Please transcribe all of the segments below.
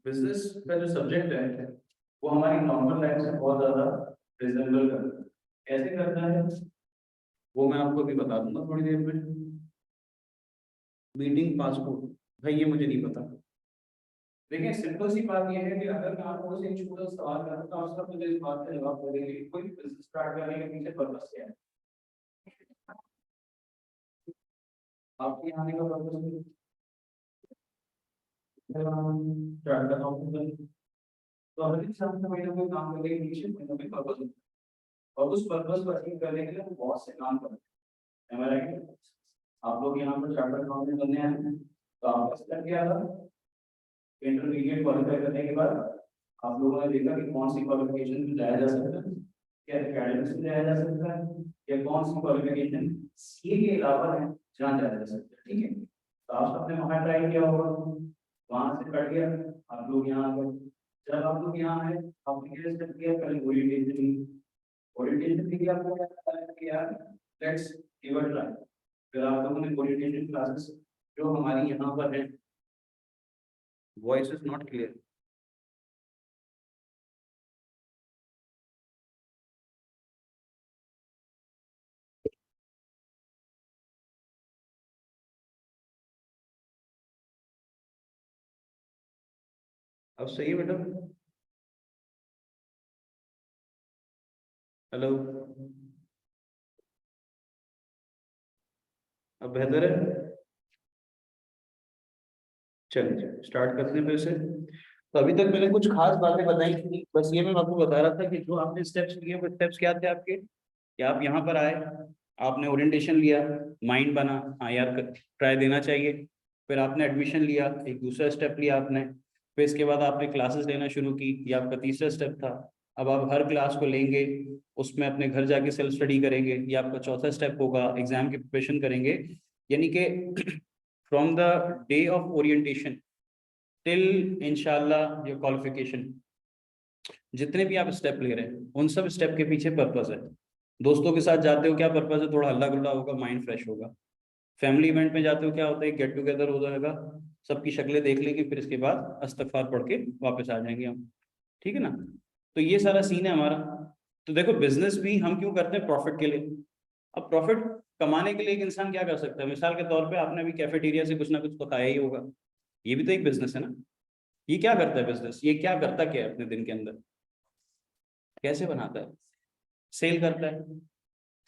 Business का जो subject है वो हमारी नॉर्मल लाइफ से बहुत ज़्यादा रिजेंबल करता है। कैसे करता है वो मैं आपको अभी बता दूंगा थोड़ी देर में। मीटिंग पासपोर्ट, भाई ये मुझे नहीं पता। देखिए सिंपल सी बात ये है कि अगर मैं आपको से एक छोटा सा सवाल करूं तो आप सब मुझे इस बात का जवाब देंगे कि कोई बिजनेस स्टार्ट करने के पीछे पर्पस क्या है। आपके आने का पर्पस स्टार्ट करना होगा, तो हर इंसान को कोई ना कोई काम करने के पीछे कोई ना कोई पर्पस होता है और उस पर्पस को अचीव करने के लिए वो बहुत से काम करते हैं। Am I right? आप लोग यहाँ पर चार्टर्ड अकाउंटेंट बनने आए हैं तो आपका स्टेप क्या था? इंटरमीडिएट क्वालिफाई करने के बाद आप लोगों ने देखा कि कौन सी क्वालिफिकेशन में जाया जा सकता है, क्या एकेडमिक्स में जाया जा सकता है या कौन सी क्वालिफिकेशन सीए के अलावा है जहाँ जाया जा सकता है। ठीक है, तो आप सबने वहाँ ट्राई किया होगा, वहाँ से कट गया, आप लोग यहाँ आ गए। जब आप लोग यहाँ आए आपने क्या स्टेप किया? पहले ओरिएंटेशन ली, ओरिएंटेशन ली आपको क्या बताया कि यार लेट्स गिव अ ट्राई। फिर आप लोगों ने ओरिएंटेशन क्लासेस जो हमारी यहाँ पर है, वॉइस इज नॉट क्लियर। अब सही है बेटा? हेलो, अब बेहतर है? चलिए स्टार्ट करते हैं फिर से। तो अभी तक मैंने कुछ खास बातें बताई थी, बस ये मैं आपको बता रहा था कि जो आपने स्टेप्स लिए वो स्टेप्स क्या थे आपके, कि आप यहाँ पर आए, आपने ओरिएंटेशन लिया, माइंड बना, हाँ यार ट्राई देना चाहिए। फिर आपने एडमिशन लिया, एक दूसरा स्टेप लिया आपने। फिर इसके बाद आपने क्लासेस लेना शुरू की, ये आपका तीसरा स्टेप था। अब आप हर क्लास को लेंगे, उसमें अपने घर जाके सेल्फ स्टडी करेंगे, ये आपका चौथा स्टेप होगा। एग्जाम की प्रिपरेशन करेंगे, यानी कि from the day of orientation till इंशाल्लाह योर क्वालिफिकेशन, जितने भी आप स्टेप ले रहे हैं उन सब स्टेप के पीछे पर्पस है। दोस्तों के साथ जाते हो क्या पर्पस है? थोड़ा हल्ला गुल्ला होगा, माइंड फ्रेश होगा। फैमिली इवेंट में जाते हो क्या होता है? गेट टुगेदर हो जाएगा, सबकी शक्लें देख लेंगे, फिर इसके बाद अस्तगफार पढ़ के वापस आ जाएंगे हम। ठीक है ना? तो ये सारा सीन है हमारा। तो देखो बिजनेस भी हम क्यों करते हैं? प्रॉफिट के लिए। अब प्रॉफिट कमाने के लिए एक इंसान क्या कर सकता है? मिसाल के तौर पे आपने भी कैफेटेरिया से कुछ ना कुछ पकाया ही होगा, ये भी तो एक बिजनेस है ना। ये क्या करता है बिजनेस? ये क्या करता क्या है अपने दिन के अंदर? कैसे बनाता है? सेल करता है।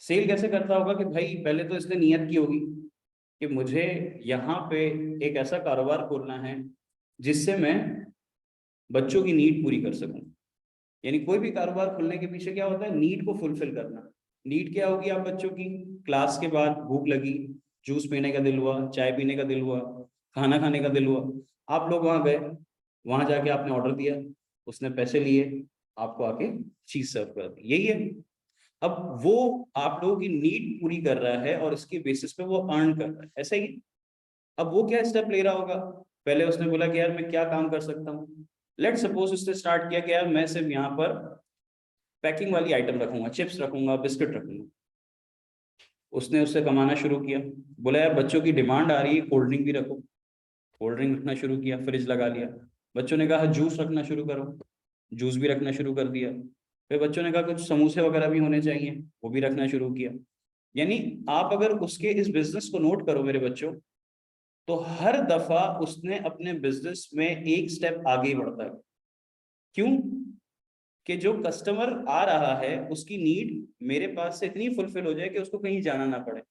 सेल कैसे करता होगा कि भाई पहले तो इसने नियत की होगी कि मुझे यहाँ पे एक ऐसा कारोबार खोलना है जिससे मैं बच्चों की नीड पूरी कर सकूं। यानी कोई भी कारोबार खोलने के पीछे क्या होता है? नीड को फुलफिल करना। नीड क्या होगी आप बच्चों की? क्लास के बाद भूख लगी, जूस पीने का दिल हुआ, चाय पीने का दिल हुआ, खाना खाने का दिल हुआ, आप लोग वहां गए, वहां जाके आपने ऑर्डर दिया, उसने पैसे लिए, आपको आके चीज सर्व कर दी, यही है। अब वो आप लोगों की नीड पूरी कर रहा है और इसके बेसिस पे वो अर्न कर रहा है, ऐसा ही। अब वो क्या स्टेप ले रहा होगा? पहले उसने बोला कि यार मैं क्या काम कर सकता हूँ। लेट सपोज उसने स्टार्ट किया कि यार मैं सिर्फ यहाँ पर पैकिंग वाली आइटम रखूंगा, चिप्स रखूंगा, बिस्किट रखूंगा। उसने उससे कमाना शुरू किया। बोला यार बच्चों की डिमांड आ रही है, कोल्ड ड्रिंक भी रखो। कोल्ड ड्रिंक रखना शुरू किया, फ्रिज लगा लिया। बच्चों ने कहा जूस रखना शुरू करो, जूस भी रखना शुरू कर दिया। फिर बच्चों ने कहा कुछ समोसे वगैरह भी होने चाहिए, वो भी रखना शुरू किया। यानी आप अगर उसके इस बिजनेस को नोट करो मेरे बच्चों, तो हर दफा उसने अपने बिजनेस में एक स्टेप आगे ही बढ़ता है। क्यों? कि जो कस्टमर आ रहा है उसकी नीड मेरे पास से इतनी फुलफिल हो जाए कि उसको कहीं जाना ना पड़े।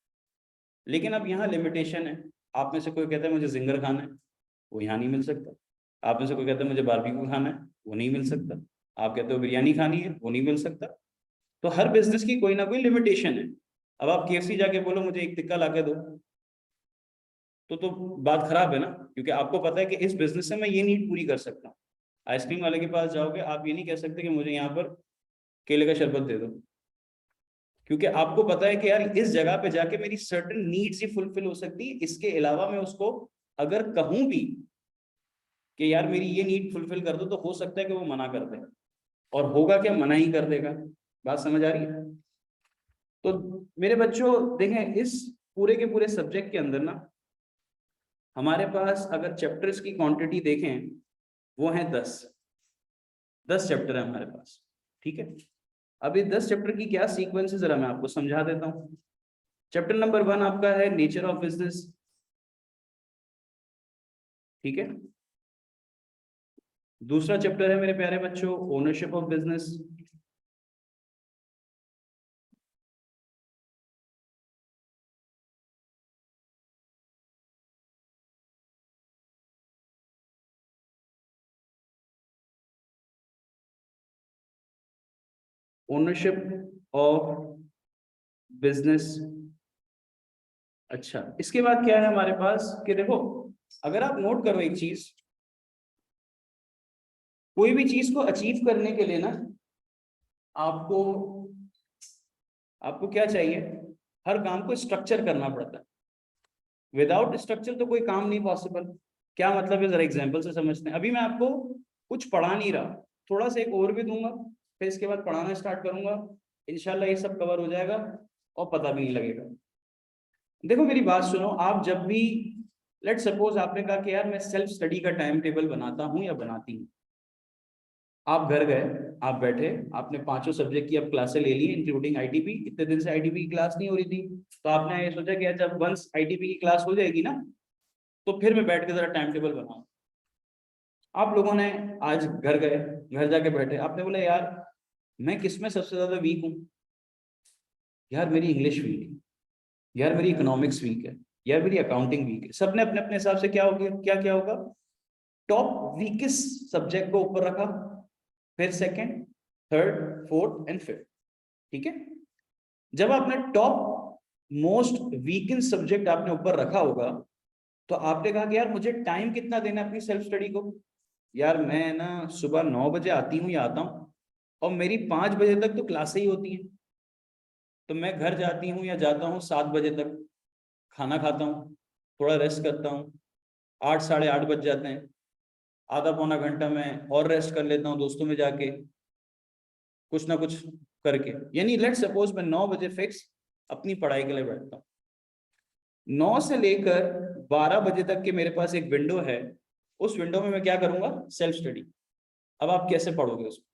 लेकिन अब यहाँ लिमिटेशन है। आप में से कोई कहता है मुझे जिंगर खाना है, वो यहाँ नहीं मिल सकता। आप में से कोई कहता है मुझे बारबेक्यू खाना है, वो नहीं मिल सकता। आप कहते हो बिरयानी खानी है, वो नहीं मिल सकता। तो हर बिजनेस की कोई ना कोई लिमिटेशन है। अब आप केएफसी जाके बोलो मुझे एक टिक्का ला के दो, तो बात खराब है ना, क्योंकि आपको पता है कि इस बिजनेस से मैं ये नीड पूरी कर सकता हूँ। आइसक्रीम वाले के पास जाओगे, आप ये नहीं कह सकते कि मुझे यहाँ पर केले का शरबत दे दो, क्योंकि आपको पता है कि यार इस जगह पे जाके मेरी सर्टेन नीड्स ही फुलफिल हो सकती है। इसके अलावा मैं उसको अगर कहूं भी कि यार मेरी ये नीड फुलफिल कर दो, तो हो सकता है कि वो मना कर दे, और होगा क्या, मना ही कर देगा। बात समझ आ रही है? तो मेरे बच्चों देखें, इस पूरे के पूरे सब्जेक्ट के अंदर ना हमारे पास अगर चैप्टर्स की क्वांटिटी देखें वो है 10 चैप्टर है हमारे पास, ठीक है। अभी 10 चैप्टर की क्या सीक्वेंस है जरा मैं आपको समझा देता हूँ। चैप्टर नंबर 1 आपका है नेचर ऑफ बिजनेस, ठीक है। दूसरा चैप्टर है मेरे प्यारे बच्चों ownership of business, ownership of business. अच्छा, इसके बाद क्या है हमारे पास कि देखो, अगर आप नोट करो एक चीज, कोई भी चीज को अचीव करने के लिए ना आपको आपको क्या चाहिए, हर काम को स्ट्रक्चर करना पड़ता है। विदाउट स्ट्रक्चर तो कोई काम नहीं पॉसिबल। क्या मतलब है, जरा एग्जांपल से समझते हैं। अभी मैं आपको कुछ पढ़ा नहीं रहा, थोड़ा सा एक और भी दूंगा, फिर इसके बाद पढ़ाना स्टार्ट करूंगा, इंशाल्लाह ये सब कवर हो जाएगा और पता भी नहीं लगेगा। देखो मेरी बात सुनो, आप जब भी लेट सपोज आपने कहा कि यार मैं सेल्फ स्टडी का टाइम टेबल बनाता हूँ या बनाती हूँ, आप घर गए, आप बैठे, आपने पांचों सब्जेक्ट की अब क्लासें ले ली इंक्लूडिंग आईटीपी। इतने दिन से आईटीपी की क्लास नहीं हो रही थी, तो आपने ये सोचा कि यार जब वंस आईटीपी की क्लास हो जाएगी ना, तो फिर मैं बैठ के जरा टाइम टेबल बनाऊं। आप लोगों ने आज घर गए, घर जाके बैठे, आपने बोला यार मैं किस में सबसे ज्यादा वीक हूँ, यार मेरी इंग्लिश वीक है, यार मेरी इकोनॉमिक्स वीक है, यार मेरी अकाउंटिंग वीक है। सबने अपने अपने हिसाब से क्या होगा, क्या क्या होगा, टॉप वीकेस्ट सब्जेक्ट को ऊपर रखा, फिर second, third, fourth and fifth, ठीक है। जब आपने टॉप मोस्ट वीकेंड सब्जेक्ट आपने ऊपर रखा होगा, तो आपने कहा कि यार मुझे टाइम कितना देना है अपनी सेल्फ स्टडी को। यार मैं ना सुबह 9 बजे आती हूँ या आता हूँ, और मेरी 5 बजे तक तो क्लासें ही होती हैं, तो मैं घर जाती हूँ या जाता हूँ 7 बजे तक, खाना खाता हूँ, थोड़ा रेस्ट करता हूँ, 8 साढ़े 8 बज जाते हैं, आधा पौना घंटा मैं और रेस्ट कर लेता हूँ दोस्तों में जाके कुछ ना कुछ करके। यानी लेट सपोज मैं 9 बजे फिक्स अपनी पढ़ाई के लिए बैठता हूँ, 9 से लेकर 12 बजे तक के मेरे पास एक विंडो है, उस विंडो में मैं क्या करूंगा, सेल्फ स्टडी। अब आप कैसे पढ़ोगे उसको,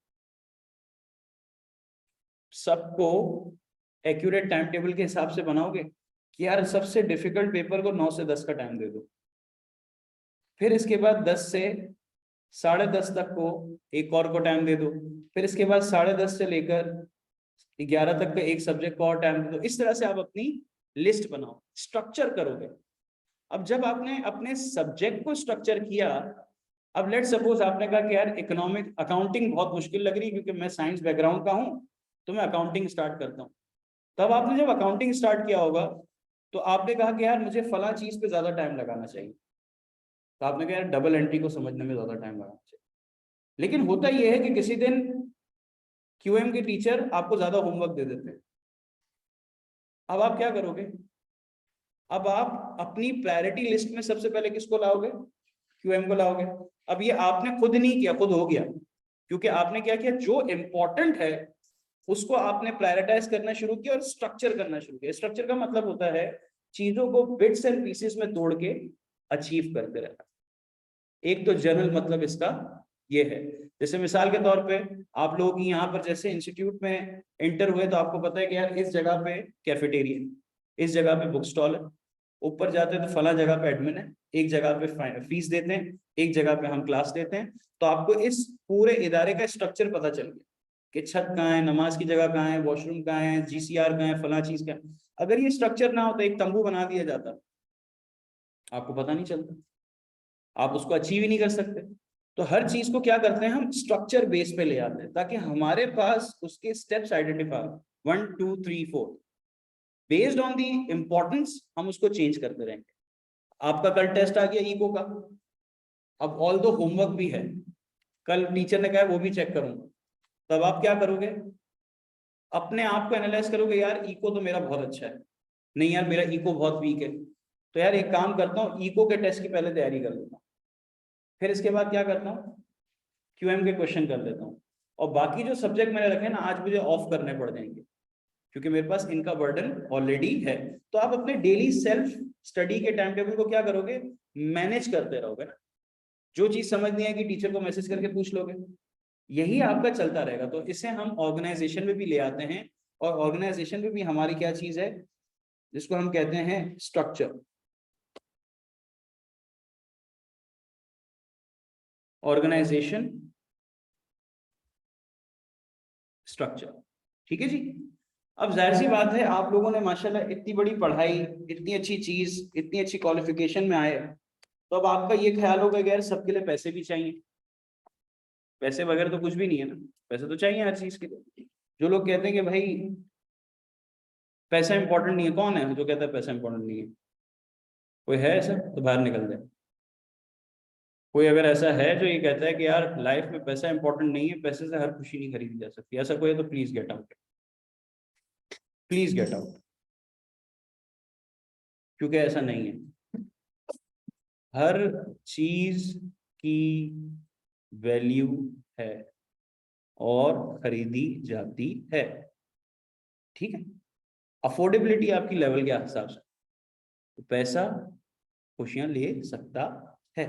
सबको एक्यूरेट टाइम टेबल के हिसाब से बनाओगे कि यार सबसे डिफिकल्ट पेपर को 9 से 10 का टाइम दे दो, फिर इसके बाद 10 से 10:30 तक को एक और को टाइम दे दो, फिर इसके बाद 10:30 से लेकर 11 तक का एक सब्जेक्ट को और टाइम दे दो। इस तरह से आप अपनी लिस्ट बनाओ, स्ट्रक्चर करोगे। अब जब आपने अपने सब्जेक्ट को स्ट्रक्चर किया, अब लेट सपोज आपने कहा कि यार इकोनॉमिक अकाउंटिंग बहुत मुश्किल लग रही है क्योंकि मैं साइंस बैकग्राउंड का हूं, तो मैं अकाउंटिंग स्टार्ट करता हूं। तब आपने जब अकाउंटिंग स्टार्ट किया होगा, तो आपने कहा कि यार मुझे फला चीज पे ज्यादा टाइम लगाना चाहिए, तो आपने कहा यार डबल एंट्री को समझने में ज्यादा टाइम लगाना चाहिए। लेकिन होता यह है कि किसी दिन क्यूएम के टीचर आपको ज्यादा होमवर्क दे देते हैं। अब आप क्या करोगे, अब आप अपनी प्रायोरिटी लिस्ट में सबसे पहले किसको लाओगे, क्यूएम को लाओगे। अब ये आपने खुद नहीं किया, खुद हो गया, क्योंकि आपने क्या किया, जो इंपॉर्टेंट है उसको आपने प्रायोरिटाइज करना शुरू किया और स्ट्रक्चर करना शुरू किया। स्ट्रक्चर का मतलब होता है चीजों को बिट्स एंड पीसेस में तोड़ के अचीव करते रहना। एक तो जनरल मतलब इसका ये है। जैसे मिसाल के तौर पे आप लोगों की यहाँ पर जैसे इंस्टीट्यूट में एंटर हुए, तो आपको पता है कि यार इस जगह पे कैफेटेरिया, इस जगह पे बुक स्टॉल है, ऊपर जाते हैं तो फला जगह पे एडमिन है, एक जगह पे फीस देते हैं, एक जगह पे हम क्लास देते हैं। तो आपको इस पूरे इदारे का स्ट्रक्चर पता चल गया कि छत कहाँ है, नमाज की जगह कहाँ है, वॉशरूम कहाँ है, जीसीआर कहाँ है, फला चीज कहाँ है। अगर ये स्ट्रक्चर ना हो तो एक तंबू बना दिया जाता, आपको पता नहीं चलता, आप उसको अचीव ही नहीं कर सकते। तो हर चीज को क्या करते हैं, हम स्ट्रक्चर बेस पे ले आते हैं ताकि हमारे पास उसके steps identify 1 2 3 4 based on the importance हम उसको चेंज करते रहेंगे। आपका कल टेस्ट आ गया इको का, अब ऑल दो होमवर्क भी है, कल टीचर ने कहा वो भी चेक करूंगा, तब आप क्या करोगे, अपने आप को एनालाइज करोगे, यार इको तो मेरा बहुत अच्छा है, नहीं यार मेरा इको बहुत वीक है, तो यार एक काम करता हूँ इको के टेस्ट की पहले तैयारी कर लेता हूँ, फिर इसके बाद क्या करता हूँ, क्यूएम के क्वेश्चन कर लेता हूँ, और बाकी जो सब्जेक्ट मैंने रखे ना आज मुझे ऑफ करने पड़ जाएंगे क्योंकि मेरे पास इनका बर्डन ऑलरेडी है। तो आप अपने डेली सेल्फ स्टडी के टाइम टेबल को क्या करोगे, मैनेज करते रहोगे ना। जो चीज समझ नहीं है कि टीचर को मैसेज करके पूछ लोगे, यही आपका चलता रहेगा। तो इसे हम ऑर्गेनाइजेशन में भी ले आते हैं, और ऑर्गेनाइजेशन में भी हमारी क्या चीज है जिसको हम कहते हैं स्ट्रक्चर। ऑर्गेनाइजेशन स्ट्रक्चर, ठीक है जी। अब जाहिर सी बात है, आप लोगों ने माशाल्लाह इतनी बड़ी पढ़ाई, इतनी अच्छी चीज, इतनी अच्छी क्वालिफिकेशन में आए, तो अब आपका ये ख्याल होगा कि यार सबके लिए पैसे भी चाहिए। पैसे वगैरह तो कुछ भी नहीं है ना, पैसे तो चाहिए हर चीज के लिए। जो लोग कहते हैं कि भाई पैसा इंपॉर्टेंट नहीं है, कौन है जो कहता है पैसा इंपॉर्टेंट नहीं है? कोई है ऐसा तो बाहर निकल जाए। कोई अगर ऐसा है जो ये कहता है कि यार लाइफ में पैसा इंपॉर्टेंट नहीं है, पैसे से हर खुशी नहीं खरीदी जा सकती, ऐसा कोई है तो please get out, please get out, क्योंकि ऐसा नहीं है। हर चीज की वैल्यू है और खरीदी जाती है, ठीक है। अफोर्डेबिलिटी आपकी लेवल के हिसाब से, तो पैसा खुशियां ले सकता है,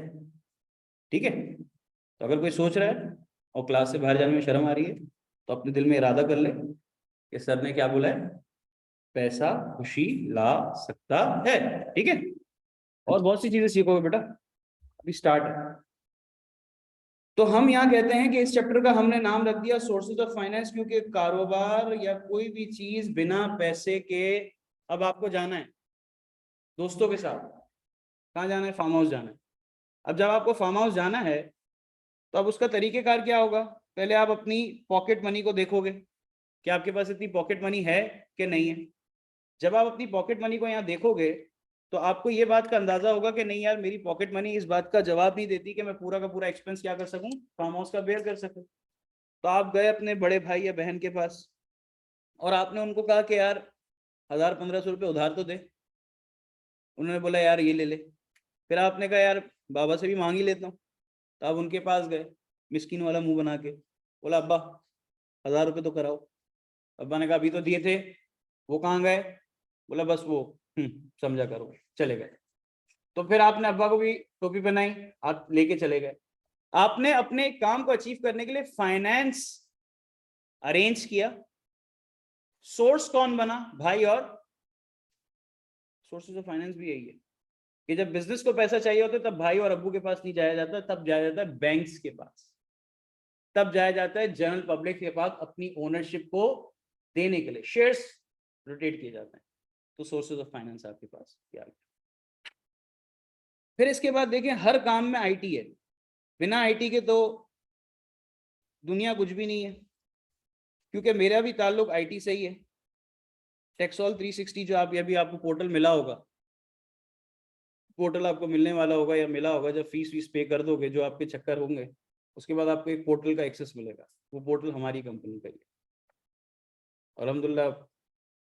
ठीक है। तो अगर कोई सोच रहा है और क्लास से बाहर जाने में शर्म आ रही है, तो अपने दिल में इरादा कर ले कि सर ने क्या बोला है, पैसा खुशी ला सकता है, ठीक है। और बहुत सी चीजें सीखोगे बेटा, अभी स्टार्ट है। तो हम यहाँ कहते हैं कि इस चैप्टर का हमने नाम रख दिया सोर्सेज ऑफ फाइनेंस, क्योंकि कारोबार या कोई भी चीज बिना पैसे के, अब आपको जाना है दोस्तों के साथ, कहाँ जाना है, फार्म हाउस जाना है। अब जब आपको फार्म हाउस जाना है तो अब उसका तरीकेकार क्या होगा, पहले आप अपनी पॉकेट मनी को देखोगे कि आपके पास इतनी पॉकेट मनी है कि नहीं है। जब आप अपनी पॉकेट मनी को यहाँ देखोगे तो आपको ये बात का अंदाजा होगा कि नहीं यार, मेरी पॉकेट मनी इस बात का जवाब नहीं देती कि मैं पूरा का पूरा एक्सपेंस क्या कर सकूं, फार्म हाउस का बेयर कर सकूं। तो आप गए अपने बड़े भाई या बहन के पास और आपने उनको कहा कि यार 1000-1500 रुपये उधार तो दे। उन्होंने बोला यार ये ले ले। फिर आपने कहा यार बाबा से भी मांग ही लेता हूँ। तो आप उनके पास गए मिस्किन वाला मुंह बना के, बोला अब्बा 1000 रुपये तो कराओ। अब्बा ने कहा अभी तो दिए थे। वो कहाँ गए? बोला बस वो समझा करो, चले गए। तो फिर आपने अब्बा को भी टोपी पहनाई, आप लेके चले गए। आपने अपने काम को अचीव करने के लिए फाइनेंस अरेंज किया। सोर्स कौन बना? भाई। और सोर्सेज ऑफ फाइनेंस भी यही है कि जब बिजनेस को पैसा चाहिए होता है तब भाई और अब्बू के पास नहीं जाया जाता, तब जाया जाता है बैंक्स के पास, तब जाया जाता है जनरल पब्लिक के पास अपनी ओनरशिप को देने के लिए, शेयर्स रोटेट किए जाते हैं। तो सोर्सेज ऑफ फाइनेंस आपके पास क्या है। फिर इसके बाद देखें, हर काम में आईटी है, बिना आईटी के तो दुनिया कुछ भी नहीं है। क्योंकि मेरा भी ताल्लुक आईटी से ही है। टेक्सॉल 360 जो आप, अभी आपको पोर्टल मिला होगा, पोर्टल आपको मिलने वाला होगा या मिला होगा, जब फीस पे कर दोगे जो आपके चक्कर होंगे, उसके बाद आपको एक पोर्टल का एक्सेस मिलेगा। वो पोर्टल हमारी कंपनी का ही है। अल्हम्दुलिल्लाह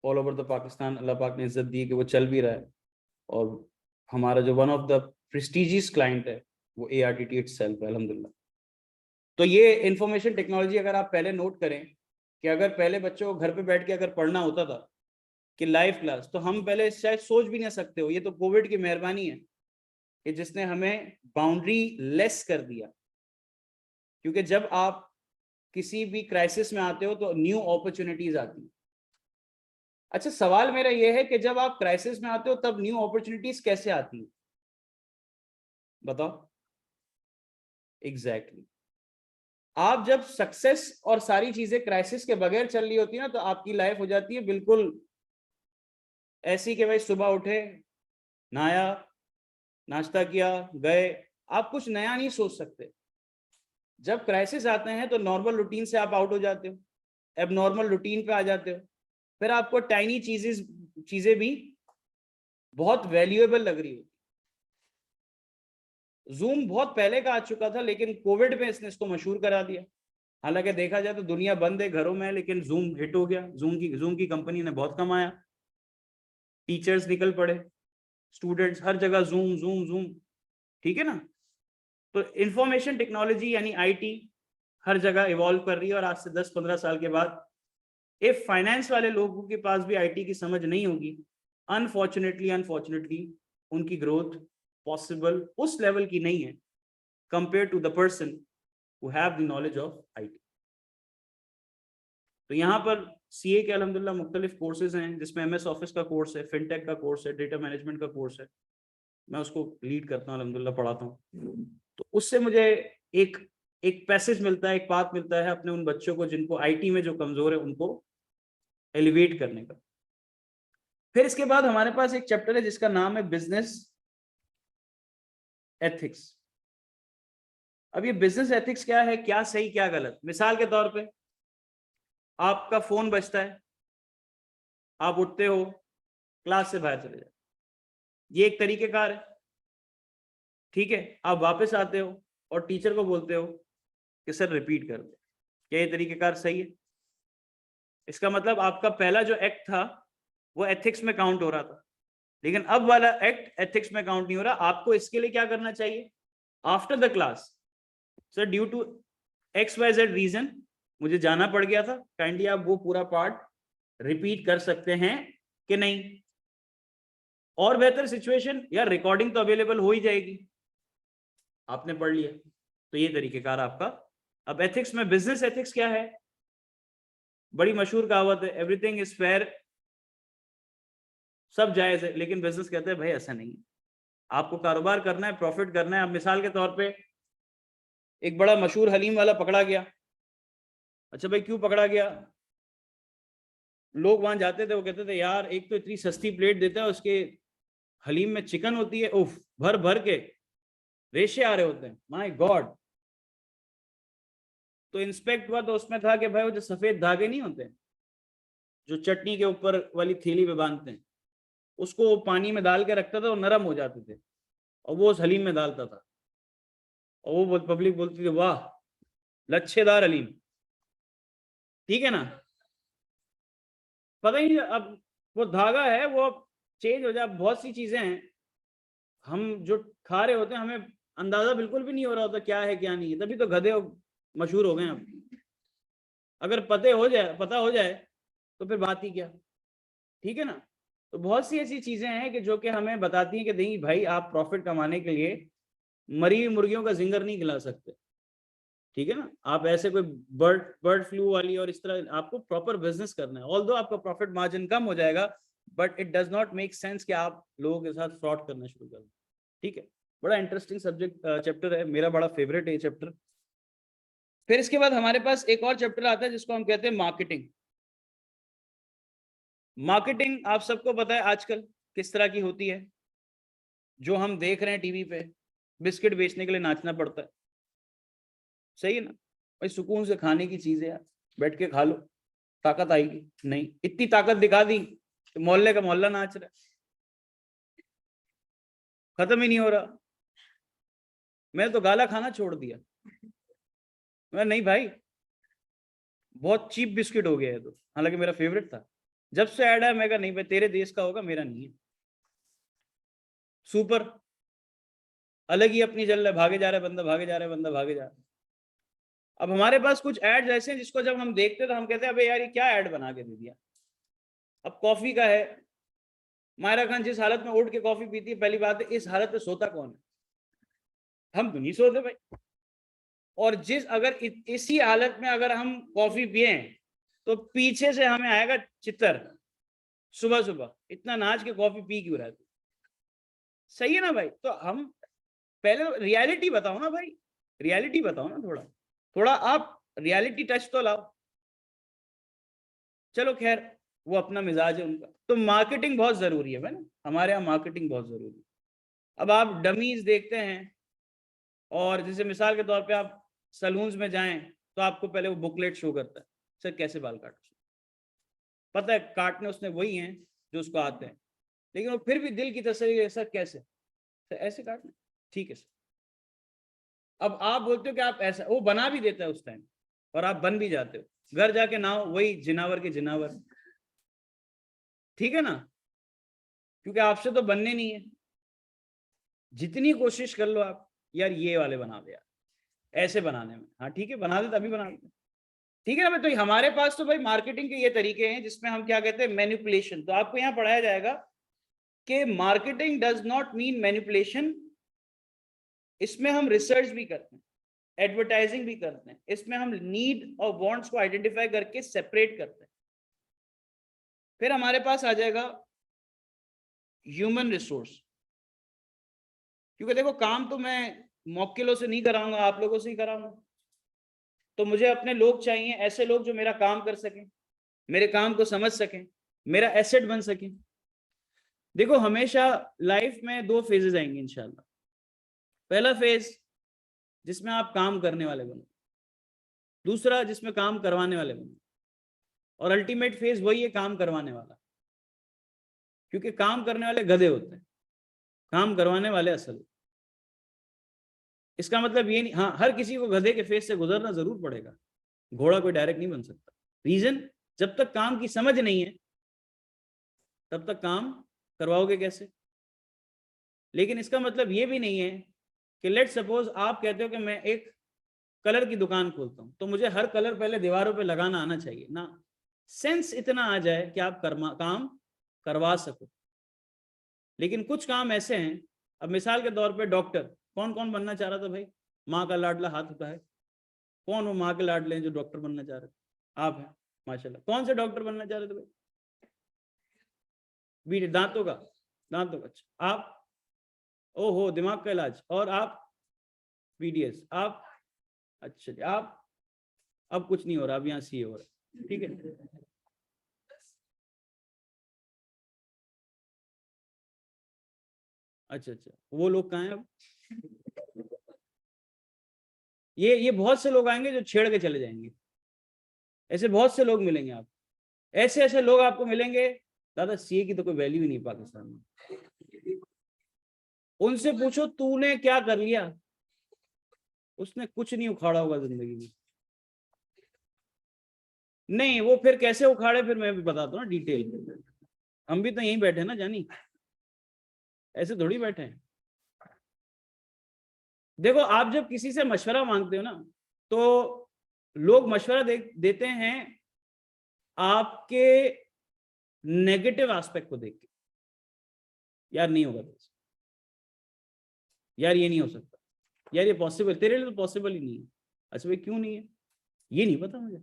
ऑल ओवर द पाकिस्तान अल्लाह पाक ने इज्जत दी कि वो चल भी रहा है। और हमारा जो one of the prestigious client है वो ARTT इटसेल्फ है, अल्हम्दुलिल्लाह। तो ये इंफॉर्मेशन टेक्नोलॉजी अगर आप पहले नोट करें कि अगर पहले बच्चों को घर पे बैठ के अगर पढ़ना होता था कि लाइव क्लास, तो हम पहले शायद सोच भी नहीं सकते हो। ये तो कोविड की मेहरबानी है कि जिसने हमें बाउंड्री लेस कर दिया। क्योंकि जब आप किसी भी क्राइसिस में आते हो तो न्यू अपॉर्चुनिटीज आती हैं। अच्छा, सवाल मेरा यह है कि जब आप क्राइसिस में आते हो तब न्यू अपॉर्चुनिटीज कैसे आती हैं? बताओ। एग्जैक्टली आप जब सक्सेस और सारी चीजें क्राइसिस के बगैर चल रही होती है ना, तो आपकी लाइफ हो जाती है बिल्कुल ऐसी कि भाई सुबह उठे, नहाया, नाश्ता किया, गए, आप कुछ नया नहीं सोच सकते। जब क्राइसिस आते हैं तो नॉर्मल रूटीन से आप आउट हो जाते हो, एबनॉर्मल रूटीन पे आ जाते हो। फिर आपको टाइनी चीजें भी बहुत वैल्यूएबल लग रही हो। जूम बहुत पहले का आ चुका था, लेकिन कोविड में इसने इसको मशहूर करा दिया। हालांकि देखा जाए तो दुनिया बंद है घरों में, लेकिन जूम हिट हो गया। जूम की कंपनी ने बहुत कमाया। टीचर्स निकल पड़े, स्टूडेंट्स हर जगह जूम जूम जूम, ठीक है ना। तो इंफॉर्मेशन टेक्नोलॉजी यानी आईटी हर जगह इवॉल्व कर रही है। और आज से 10-15 साल के बाद इफ फाइनेंस वाले लोगों के पास भी आईटी की समझ नहीं होगी, अनफॉर्चुनेटली उनकी ग्रोथ पॉसिबल उस लेवल की नहीं है compared to the person who have the knowledge of IT. तो यहाँ पर CA के अल्हम्दुलिल्लाह मुख्तलिफ कोर्सेज हैं, जिसमें MS ऑफिस का कोर्स है, फिनटेक का कोर्स है, डेटा मैनेजमेंट का कोर्स है, मैं उसको लीड करता हूँ अल्हम्दुलिल्लाह, पढ़ाता हूँ। तो उससे मुझे एक पैसेज मिलता है, एक पाथ मिलता है अपने उन बच्चों को जिनको IT में जो कमजोर है उनको एलिवेट करने का। फिर इसके बाद हमारे पास एक चैप्टर है जिसका नाम है बिजनेस एथिक्स। अब ये बिजनेस एथिक्स क्या है, क्या सही क्या गलत। मिसाल के तौर पे आपका फोन बजता है, आप उठते हो, क्लास से बाहर चले जाते, ये एक तरीकेकार है, ठीक है। आप वापस आते हो और टीचर को बोलते हो कि सर रिपीट कर दे, क्या ये तरीकेकार सही है? इसका मतलब आपका पहला जो एक्ट था वो एथिक्स में काउंट हो रहा था, लेकिन अब वाला एक्ट एथिक्स में काउंट नहीं हो रहा। आपको इसके लिए क्या करना चाहिए? After the class, sir due to XYZ reason मुझे जाना पड़ गया था, काइंडली आप वो पूरा पार्ट रिपीट कर सकते हैं कि नहीं? और बेहतर सिचुएशन, या रिकॉर्डिंग तो अवेलेबल हो ही जाएगी, आपने पढ़ लिया, तो ये तरीकेकार आपका। अब एथिक्स में बिजनेस एथिक्स क्या है? बड़ी मशहूर कहावत है, एवरीथिंग इज फेयर, सब जायज है, लेकिन बिजनेस कहते हैं भाई ऐसा नहीं है, आपको कारोबार करना है, प्रॉफिट करना है। अब मिसाल के तौर पे एक बड़ा मशहूर हलीम वाला पकड़ा गया। अच्छा भाई क्यों पकड़ा गया? लोग वहां जाते थे, वो कहते थे यार एक तो इतनी सस्ती प्लेट देता है, उसके हलीम में चिकन होती है, उफ, भर भर के रेशे आ रहे होते हैं, माय गॉड। तो इंस्पेक्ट हुआ तो उसमें था कि भाई वो जो सफेद धागे नहीं होते जो चटनी के ऊपर वाली थैली में बांधते हैं, उसको पानी में डाल के रखता था और नरम हो जाते थे, और वो उस हलीम में डालता था, और वो पब्लिक बोलती थी वाह लच्छेदार हलीम, ठीक है ना। पता ही नहीं अब वो धागा है वो चेंज हो जाए। बहुत सी चीजें हैं हम जो खा रहे होते हैं, हमें अंदाजा बिल्कुल भी नहीं हो रहा होता क्या है क्या नहीं है, तभी तो गधे मशहूर हो गए अब। अगर पता हो जाए तो फिर बात ही क्या, ठीक है ना। तो बहुत सी ऐसी चीजें हैं कि जो कि हमें बताती हैं कि नहीं भाई आप प्रॉफिट कमाने के लिए मरी हुई मुर्गियों का जिंगर नहीं खिला सकते, ठीक है ना। आप ऐसे कोई बर्ड फ्लू वाली और इस तरह, आपको प्रॉपर बिजनेस करना है। ऑल्दो आपका प्रॉफिट मार्जिन कम हो जाएगा, but it does not make sense कि आप लोगों के साथ फ्रॉड करना शुरू कर दें, ठीक है। बड़ा इंटरेस्टिंग सब्जेक्ट चैप्टर है, मेरा बड़ा फेवरेट है ये चैप्टर। फिर इसके बाद हमारे पास एक और चैप्टर आता है जिसको हम कहते हैं मार्केटिंग। मार्केटिंग आप सबको पता है आजकल किस तरह की होती है, जो हम देख रहे हैं टीवी पे, बिस्किट बेचने के लिए नाचना पड़ता है, सही है ना भाई, सुकून से खाने की चीज है यार, बैठ के खा लो, ताकत आएगी। नहीं, इतनी ताकत दिखा दी कि मोहल्ले का मोहल्ला नाच रहा है, खत्म ही नहीं हो रहा। मैं तो गाला खाना छोड़ दिया, मैं नहीं भाई बहुत चीप बिस्किट हो गया है, तो हालांकि मेरा फेवरेट था, जब से ऐड है मैं कहा नहीं भाई तेरे देश का होगा मेरा नहीं है। सुपर अलग ही अपनी चल रहा है, भागे जा रहा है बंदा, भागे जा रहा है बंदा, भागे जा रहा है। अब हमारे पास कुछ एड्स ऐसे हैं जिसको जब हम देखते हैं तो हम कहते हैं अबे यार ये क्या ऐड बना के दे दिया। अब कॉफी का है, मायरा खान जिस हालत में उठ के कॉफी पीती है, पहली बात है इस हालत में सोता कौन है? हम तो नहीं सोते भाई। और जिस अगर इसी हालत में अगर हम कॉफी पिए तो पीछे से हमें आएगा चित्तर, सुबह सुबह इतना नाच के कॉफी पी क्यों रहा है? सही है ना भाई। तो हम पहले रियलिटी बताओ ना भाई, रियलिटी बताओ ना, थोड़ा थोड़ा आप रियलिटी टच तो लाओ। चलो खैर वो अपना मिजाज है उनका। तो मार्केटिंग बहुत जरूरी है भाई ना, हमारे यहाँ मार्केटिंग बहुत जरूरी है। अब आप डमीज देखते हैं, और जैसे मिसाल के तौर पे आप सलून्स में जाएं तो आपको पहले वो बुकलेट शो करता है, सर कैसे बाल काटे, पता है काटने उसने वही हैं जो उसको आते हैं, लेकिन वो फिर भी दिल की तसल्ली है, सर कैसे, सर ऐसे काटना, ठीक है सर। अब आप बोलते हो कि आप ऐसा, वो बना भी देता है उस टाइम और आप बन भी जाते हो, घर जाके ना हो वही जिनावर के जिनावर, ठीक है ना, क्योंकि आपसे तो बनने नहीं है। जितनी कोशिश कर लो आप यार ये वाले बना दे यार, ऐसे बनाने में, हाँ ठीक है बना दे, तभी बना दे, ठीक है ना। तो हमारे पास तो भाई मार्केटिंग के ये तरीके हैं जिसमें हम क्या कहते हैं मैनिपुलेशन। तो आपको यहाँ पढ़ाया जाएगा कि marketing does not mean manipulation, इसमें हम रिसर्च भी करते हैं, एडवर्टाइजिंग भी करते हैं, इसमें हम नीड और वांट्स को आइडेंटिफाई करके सेपरेट करते हैं। फिर हमारे पास आ जाएगा ह्यूमन रिसोर्स, क्योंकि देखो काम तो मैं मौक्किलों से नहीं कराऊंगा, आप लोगों से ही कराऊंगा। तो मुझे अपने लोग चाहिए, ऐसे लोग जो मेरा काम कर सकें, मेरे काम को समझ सकें, मेरा एसेट बन सकें। देखो हमेशा लाइफ में दो फेजेस आएंगे इंशाल्लाह। पहला फेज जिसमें आप काम करने वाले बनो, दूसरा जिसमें काम करवाने वाले बनो, और अल्टीमेट फेज वही है, काम करवाने वाला। क्योंकि काम करने वाले गधे होते हैं, काम करवाने वाले असल। इसका मतलब ये नहीं, हाँ हर किसी को गधे के फेज से गुजरना जरूर पड़ेगा, घोड़ा कोई डायरेक्ट नहीं बन सकता। रीजन, जब तक काम की समझ नहीं है तब तक काम करवाओगे कैसे। लेकिन इसका मतलब ये भी नहीं है कि लेट सपोज आप कहते हो कि मैं एक कलर की दुकान खोलता हूं, तो मुझे हर कलर पहले दीवारों पे लगाना आना चाहिए ना। सेंस इतना आ जाए कि आप काम करवा सको। लेकिन कुछ काम ऐसे हैं, अब मिसाल के तौर पे डॉक्टर, कौन कौन बनना चाह रहा था भाई? माँ का लाडला हाथ होता है, कौन वो माँ के लाडले हैं जो डॉक्टर बनना चाह रहे थे? आप हैं माशाल्लाह। कौन से डॉक्टर बनना चाह रहे थे भाई? बीडी, दांतों का? दांतों का, अच्छा। आप? ओहो, दिमाग का इलाज। और आप? बीडीएस। आप? अच्छा जी। आप? अब कुछ नहीं हो रहा, अब यहाँ सी हो रहा है, ठीक है। अच्छा अच्छा, वो लोग कहाँ हैं अब? ये बहुत से लोग आएंगे जो छेड़ के चले जाएंगे। ऐसे बहुत से लोग मिलेंगे आप, ऐसे ऐसे लोग आपको मिलेंगे। दादा सीए की तो कोई वैल्यू ही नहीं पाकिस्तान में। उनसे पूछो तूने क्या कर लिया, उसने कुछ नहीं उखाड़ा होगा जिंदगी में। नहीं, वो फिर कैसे उखाड़े फिर मैं भी बताता हूँ ना डिटेल। हम भी तो यहीं बैठे ना जानी, ऐसे थोड़ी बैठे हैं। देखो आप जब किसी से मशवरा मांगते हो ना, तो लोग मशवरा देते हैं आपके नेगेटिव एस्पेक्ट को देख के। यार नहीं होगा तो, यार ये नहीं हो सकता, यार ये पॉसिबल, तेरे लिए तो पॉसिबल ही नहीं है। अच्छा भाई क्यों नहीं है? ये नहीं पता मुझे।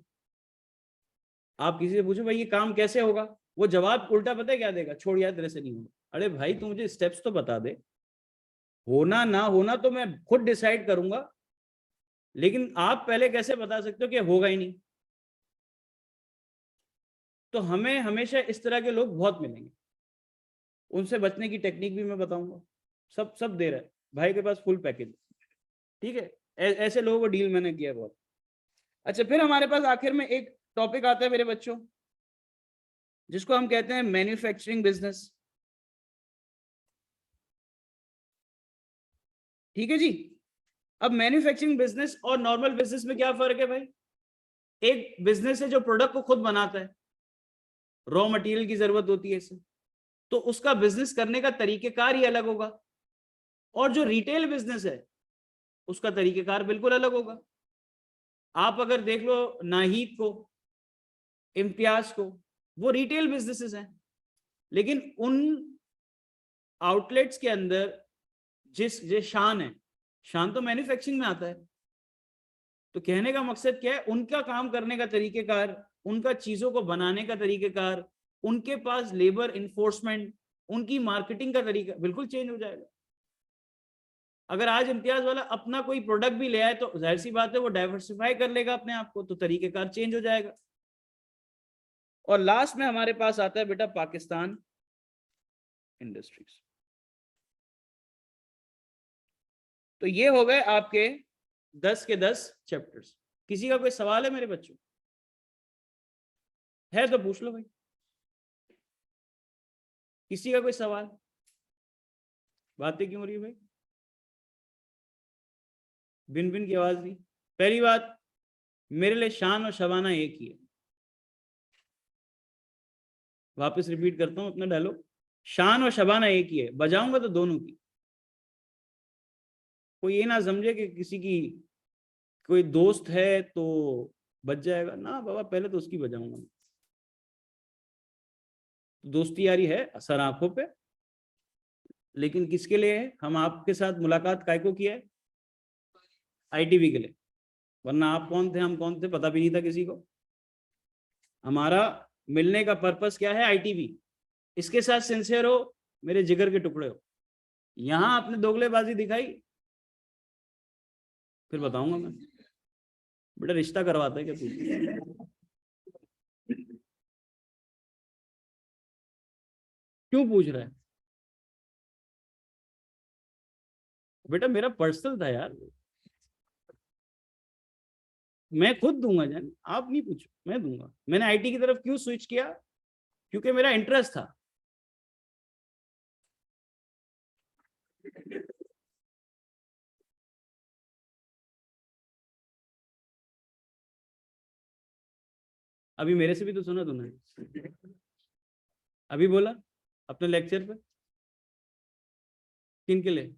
आप किसी से पूछो भाई ये काम कैसे होगा, वो जवाब उल्टा पता है क्या देगा? छोड़ यार तेरे से नहीं होगा। अरे भाई तू मुझे स्टेप्स तो बता दे, होना ना होना तो मैं खुद डिसाइड करूंगा, लेकिन आप पहले कैसे बता सकते हो कि होगा ही नहीं? तो हमें हमेशा इस तरह के लोग बहुत मिलेंगे, उनसे बचने की टेक्निक भी मैं बताऊंगा। सब सब दे रहा है भाई के पास फुल पैकेज, ठीक है। ऐसे लोगों को डील मैंने किया बहुत। अच्छा, फिर हमारे पास आखिर में एक टॉपिक आता है मेरे बच्चों, जिसको हम कहते हैं मैन्युफैक्चरिंग बिजनेस। ठीक है जी। अब मैन्युफैक्चरिंग बिजनेस और नॉर्मल बिजनेस में क्या फर्क है भाई? एक बिजनेस है जो प्रोडक्ट को खुद बनाता है, रॉ मटेरियल की जरूरत होती है इसे, तो उसका बिजनेस करने का तरीकेकार ही अलग होगा। और जो रिटेल बिजनेस है उसका तरीकेकार बिल्कुल अलग होगा। आप अगर देख लो नाहिद को, इम्तियाज को, वो रिटेल बिजनेसेस हैं, लेकिन उन आउटलेट्स के अंदर जिस शान है, शान तो मैन्युफैक्चरिंग में आता है। तो कहने का मकसद क्या है, उनका काम करने का तरीकेकार, उनका चीजों को बनाने का तरीकेकार, उनके पास लेबर इन्फोर्समेंट, उनकी मार्केटिंग का तरीका बिल्कुल चेंज हो जाएगा। अगर आज इम्तियाज वाला अपना कोई प्रोडक्ट भी ले आए तो जाहिर सी बात है वो डाइवर्सिफाई कर लेगा अपने आप को, तो तरीकेकार चेंज हो जाएगा। और लास्ट में हमारे पास आता है बेटा पाकिस्तान इंडस्ट्रीज। तो ये हो गए आपके 10 के 10 चैप्टर्स। किसी का कोई सवाल है मेरे बच्चों? है तो पूछ लो भाई, किसी का कोई सवाल? बातें क्यों हो रही है भाई? बिन बिन की आवाज दी। पहली बात, मेरे लिए शान और शबाना एक ही है। वापस रिपीट करता हूं अपना डायलॉग, शान और शबाना एक ही है, बजाऊंगा तो दोनों की। कोई ये ना समझे कि किसी की कोई दोस्त है तो बच जाएगा ना बाबा, पहले तो उसकी बजाऊंगा। दोस्ती यारी है सर आंखों पे, लेकिन किसके लिए है? हम आपके साथ मुलाकात काय को किया है? आईटीवी के लिए, वरना आप कौन थे हम कौन थे पता भी नहीं था किसी को। हमारा मिलने का पर्पस क्या है? आईटीवी। इसके साथ सिंसियर हो, मेरे जिगर के टुकड़े हो। यहां आपने दोगलेबाजी दिखाई, फिर बताऊंगा मैं। बेटा रिश्ता करवाता है क्या तू? क्यों पूछ रहा है? बेटा मेरा पर्सनल था यार, मैं खुद दूंगा जान, आप नहीं पूछो, मैं दूंगा। मैंने आईटी की तरफ क्यों स्विच किया? क्योंकि मेरा इंटरेस्ट था। अभी मेरे से भी तो सुना तूने, अभी बोला अपने लेक्चर पे। किन के लिए?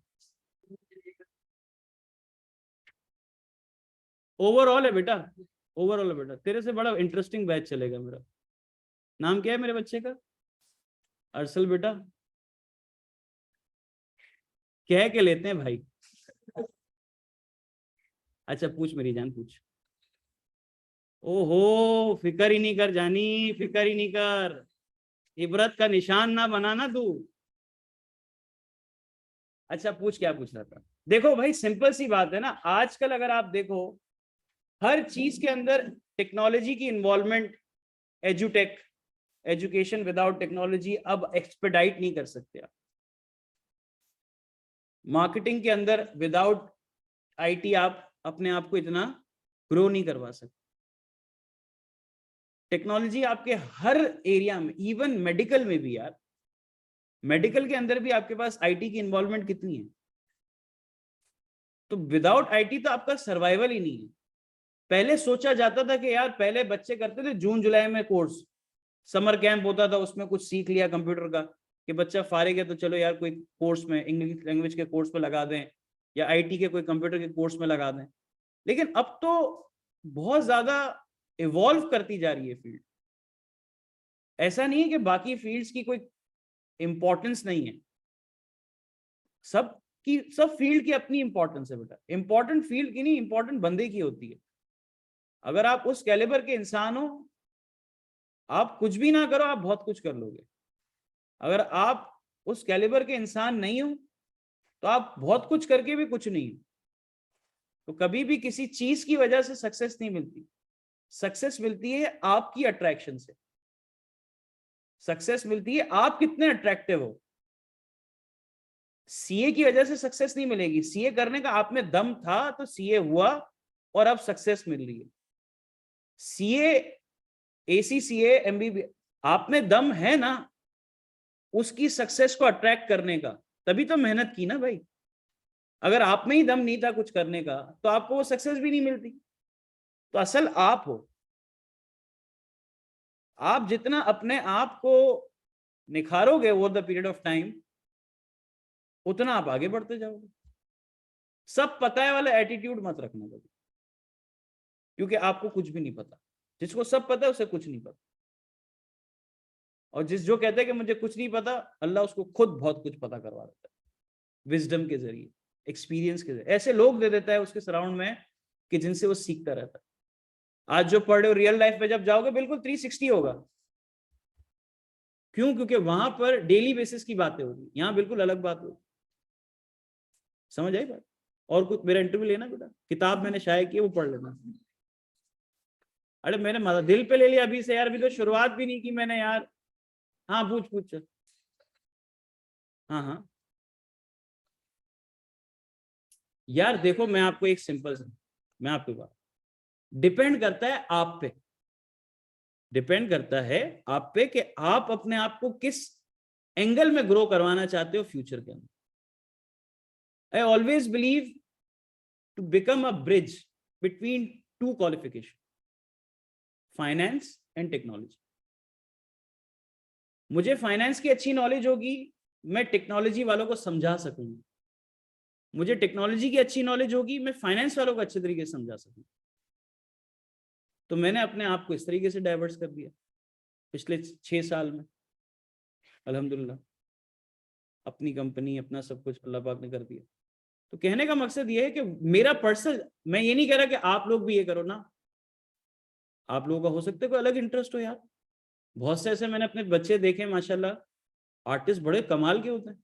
ओवरऑल है बेटा, ओवरऑल है बेटा। तेरे से बड़ा इंटरेस्टिंग बैच चलेगा मेरा। नाम क्या है मेरे बच्चे का? अरसल बेटा, कह के लेते हैं भाई। अच्छा पूछ मेरी जान, पूछ। ओहो, फिकर ही नहीं कर जानी, फिकर ही नहीं कर। इबरत का निशान ना बनाना तू। अच्छा पूछ, क्या पूछ रहा था? देखो भाई, सिंपल सी बात है ना, आजकल अगर आप देखो हर चीज के अंदर टेक्नोलॉजी की इन्वॉल्वमेंट। एजुटेक, एजुकेशन विदाउट टेक्नोलॉजी अब एक्सपेडाइट नहीं कर सकते आप। मार्केटिंग के अंदर विदाउट आईटी आप अपने आप को इतना ग्रो नहीं करवा सकते। टेक्नोलॉजी आपके हर एरिया में, इवन मेडिकल में भी यार, मेडिकल के अंदर भी आपके पास आईटी की इन्वॉल्वमेंट कितनी है। तो विदाउट आईटी तो आपका सर्वाइवल ही नहीं है। पहले सोचा जाता था कि यार, पहले बच्चे करते थे जून जुलाई में कोर्स, समर कैंप होता था, उसमें कुछ सीख लिया कंप्यूटर का, कि बच्चा फारिग है तो चलो यार कोई कोर्स में, इंग्लिश लैंग्वेज के कोर्स पे लगा दें, या आईटी के कोई कंप्यूटर के कोर्स में लगा दें। लेकिन अब तो बहुत ज्यादा इवॉल्व करती जा रही है फील्ड। ऐसा नहीं है कि बाकी फील्ड्स की कोई इंपॉर्टेंस नहीं है, सब की, सब फील्ड की अपनी इंपॉर्टेंस है बेटा। इंपॉर्टेंट फील्ड की नहीं, इंपॉर्टेंट बंदे की होती है। अगर आप उस कैलिबर के इंसान हो, आप कुछ भी ना करो, आप बहुत कुछ कर लोगे। अगर आप उस कैलिबर के इंसान नहीं हो, तो आप बहुत कुछ करके भी कुछ नहीं हो। तो कभी भी किसी चीज की वजह से सक्सेस नहीं मिलती। सक्सेस मिलती है आपकी अट्रैक्शन से। सक्सेस मिलती है आप कितने अट्रैक्टिव हो। सीए की वजह से सक्सेस नहीं मिलेगी। सीए करने का आप में दम था तो सीए हुआ, और अब सक्सेस मिल रही है। सीए, एसीसीए, एमबीबी, आप में दम है ना उसकी सक्सेस को अट्रैक्ट करने का, तभी तो मेहनत की ना भाई। अगर आप में ही दम नहीं था कुछ करने का, तो आपको वो सक्सेस भी नहीं मिलती। तो असल आप हो। आप जितना अपने आप को निखारोगे over the period of time, उतना आप आगे बढ़ते जाओगे। सब पता है वाला एटीट्यूड मत रखना कभी, क्योंकि आपको कुछ भी नहीं पता। जिसको सब पता है उसे कुछ नहीं पता। और जिस जो कहते हैं कि मुझे कुछ नहीं पता, अल्लाह उसको खुद बहुत कुछ पता करवा देता है, विजडम के जरिए, एक्सपीरियंस के जरिए। ऐसे लोग दे देता है उसके सराउंड में कि जिनसे वो सीखता रहता है। आज जो पढ़ रहे हो, रियल लाइफ में जब जाओगे बिल्कुल 360 होगा। क्यों? क्योंकि वहां पर डेली बेसिस की बातें होगी, यहाँ बिल्कुल अलग बात होगी। समझ आई बात? और कुछ मेरा इंटरव्यू लेना बेटा, किताब मैंने शायद की वो पढ़ लेना। अरे मैंने मजा दिल पे ले लिया अभी से यार, अभी तो शुरुआत भी नहीं की मैंने यार। हाँ पूछ पूछ। हाँ हाँ यार देखो, मैं आपको एक सिंपल सा, मैं आपको बात, डिपेंड करता है आप पे। डिपेंड करता है आप पे कि आप अपने आप को किस एंगल में ग्रो करवाना चाहते हो फ्यूचर के अंदर। I always believe to become a bridge between two qualification, finance and technology. मुझे फाइनेंस की अच्छी नॉलेज होगी, मैं टेक्नोलॉजी वालों को समझा सकूंगा। मुझे टेक्नोलॉजी की अच्छी नॉलेज होगी, मैं फाइनेंस वालों को अच्छे तरीके से समझा सकूंगा। तो मैंने अपने आप को इस तरीके से डाइवर्स कर दिया पिछले 6 साल में। अल्हम्दुलिल्लाह, अपनी कंपनी, अपना सब कुछ अल्लाह पाक ने कर दिया। तो कहने का मकसद ये है कि मेरा पर्सनल, मैं ये नहीं कह रहा कि आप लोग भी ये करो ना, आप लोगों का हो सकता है कोई अलग इंटरेस्ट हो यार। बहुत से ऐसे मैंने अपने बच्चे देखे माशाल्लाह, आर्टिस्ट बड़े कमाल के होते हैं,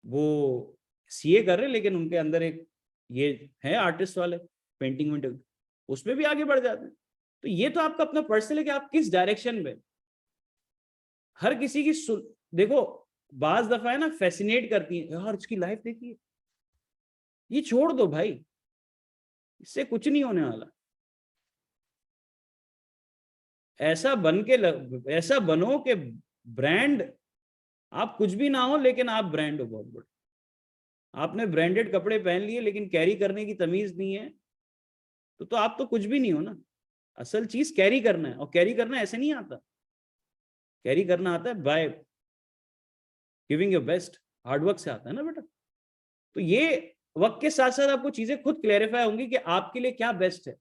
वो सीए कर रहे हैं लेकिन उनके अंदर एक ये है आर्टिस्ट वाले, पेंटिंग वेंटिंग, उसमें भी आगे बढ़ जाते हैं। तो ये तो आपका अपना पर्सनल है कि आप किस डायरेक्शन में, हर किसी की देखो, बाज दफा है ना फैसिनेट करती है यार, इसकी लाइफ देखिए, ये छोड़ दो भाई, इससे कुछ नहीं होने वाला। ऐसा ऐसा बनो कि ब्रांड, आप कुछ भी ना हो लेकिन आप ब्रांड हो बहुत बड़े। आपने ब्रांडेड कपड़े पहन लिए लेकिन कैरी करने की तमीज नहीं है, तो आप तो कुछ भी नहीं हो ना। असल चीज कैरी करना है, और कैरी करना ऐसे नहीं आता, कैरी करना आता है by giving your best, hard work से आता है ना बेटा। तो ये वक्त के साथ साथ आपको चीजें खुद क्लेरिफाई होंगी कि आपके लिए क्या बेस्ट है।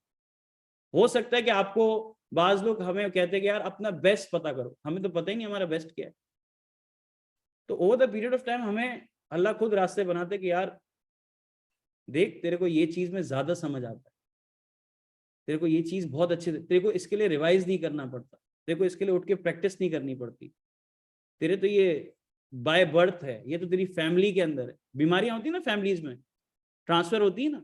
हो सकता है कि आपको, बाज लोग हमें कहते हैं कि यार अपना बेस्ट पता करो, हमें तो पता ही नहीं हमारा बेस्ट क्या है। तो over the period of time हमें अल्लाह खुद रास्ते बनाते कि यार देख, तेरे को ये चीज में ज्यादा समझ आता है, तेरे को ये चीज बहुत अच्छे, तेरे को इसके लिए रिवाइज नहीं करना पड़ता, तेरे को इसके लिए उठ के प्रैक्टिस नहीं करनी पड़ती, तेरे तो ये बाय बर्थ है, ये तो तेरी फैमिली के अंदर है। बीमारियां होती है ना फैमिलीज में, ट्रांसफर होती है ना,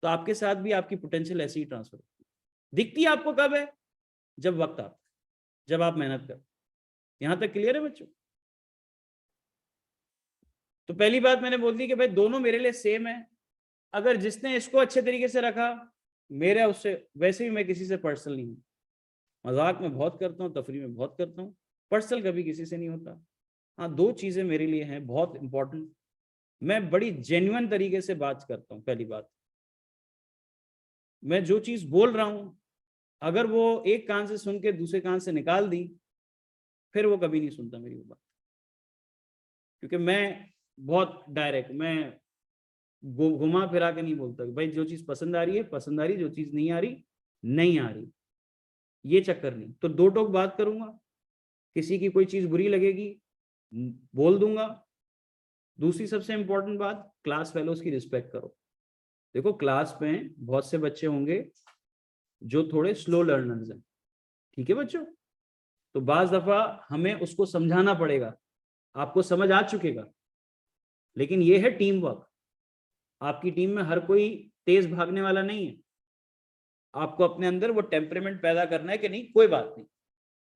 तो आपके साथ भी आपकी पोटेंशियल ऐसे ही ट्रांसफर होती है। दिखती है आपको कब है, जब वक्त आता, जब आप मेहनत कर। यहां तक क्लियर है बच्चों? तो पहली बात मैंने बोल दी कि भाई दोनों मेरे लिए सेम है। अगर जिसने इसको अच्छे तरीके से रखा, मेरा उससे, वैसे भी मैं किसी से पर्सनल नहीं हूँ, मजाक में बहुत करता हूँ, तफरी में बहुत करता हूँ, पर्सनल कभी किसी से नहीं होता। हाँ, दो चीजें मेरे लिए हैं बहुत इंपॉर्टेंट, मैं बड़ी जेन्युइन तरीके से बात करता हूँ। पहली बात, मैं जो चीज बोल रहा हूं, अगर वो एक कान से सुन के दूसरे कान से निकाल दी, फिर वो कभी नहीं सुनता मेरी वो बात, क्योंकि मैं बहुत डायरेक्ट, मैं घुमा फिरा के नहीं बोलता कि भाई जो चीज पसंद आ रही है पसंद आ रही, जो चीज नहीं आ रही नहीं आ रही, ये चक्कर नहीं। तो दो टोक बात करूंगा, किसी की कोई चीज बुरी लगेगी बोल दूंगा। दूसरी सबसे इंपॉर्टेंट बात, क्लास फेलोज की रिस्पेक्ट करो। देखो क्लास में बहुत से बच्चे होंगे जो थोड़े स्लो लर्नर्स हैं, ठीक है बच्चों, तो बाज दफा हमें उसको समझाना पड़ेगा, आपको समझ आ चुकेगा, लेकिन ये है टीम वर्क। आपकी टीम में हर कोई तेज भागने वाला नहीं है, आपको अपने अंदर वो टेम्परेमेंट पैदा करना है कि नहीं कोई बात नहीं,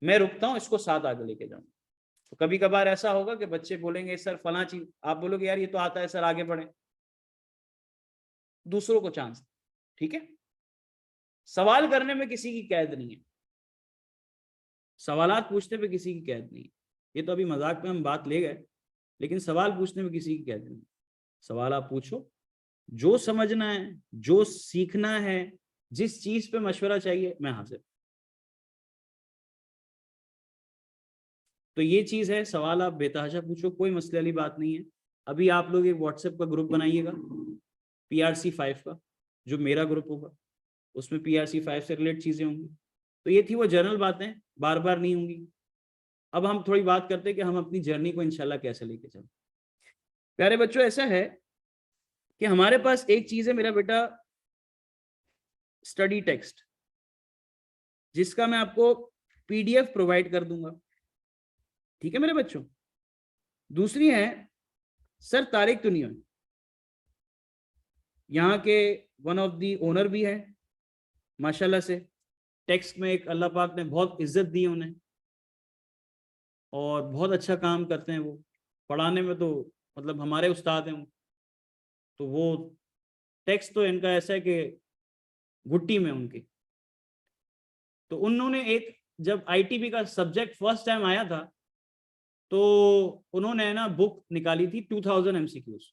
मैं रुकता हूं, इसको साथ आगे लेके जाऊं। तो कभी कभार ऐसा होगा कि बच्चे बोलेंगे सर फला चीज, आप बोलोगे यार ये तो आता है सर, आगे बढ़े, दूसरों को चांस, ठीक है। सवाल करने में किसी की कैद नहीं है, सवालात पूछने पे किसी की कैद नहीं है। ये तो अभी मजाक में हम बात ले गए, लेकिन सवाल पूछने में किसी की कैद नहीं। सवाल आप पूछो, जो समझना है, जो सीखना है, जिस चीज पे मशवरा चाहिए, मैं हाजिर। तो ये चीज है, सवाल आप बेतहाशा पूछो, कोई मसले वाली बात नहीं है। अभी आप लोग एक व्हाट्सएप का ग्रुप बनाइएगा PRC5 का, जो मेरा ग्रुप होगा, उसमें PRC5 से रिलेटेड चीजें होंगी। तो ये थी वो जनरल बातें, बार बार नहीं होंगी। अब हम थोड़ी बात करते हैं कि हम अपनी जर्नी को इंशाल्लाह कैसे लेके चलें। प्यारे बच्चों, ऐसा है कि हमारे पास एक चीज है मेरा बेटा, स्टडी टेक्स्ट, जिसका मैं आपको PDF प्रोवाइड कर दूंगा, ठीक है मेरे बच्चों। दूसरी है सर तारिक तुनिया, यहाँ के वन ऑफ दी ओनर भी है माशाल्लाह से, टेक्स्ट में एक अल्लाह पाक ने बहुत इज्जत दी उन्हें, और बहुत अच्छा काम करते हैं वो, पढ़ाने में तो मतलब हमारे उस्ताद हैं वो। तो वो टेक्स्ट तो इनका ऐसा है कि घुट्टी में उनकी। तो उन्होंने एक, जब ITB का सब्जेक्ट फर्स्ट टाइम आया था, तो उन्होंने ना बुक निकाली थी 2000 MCQs।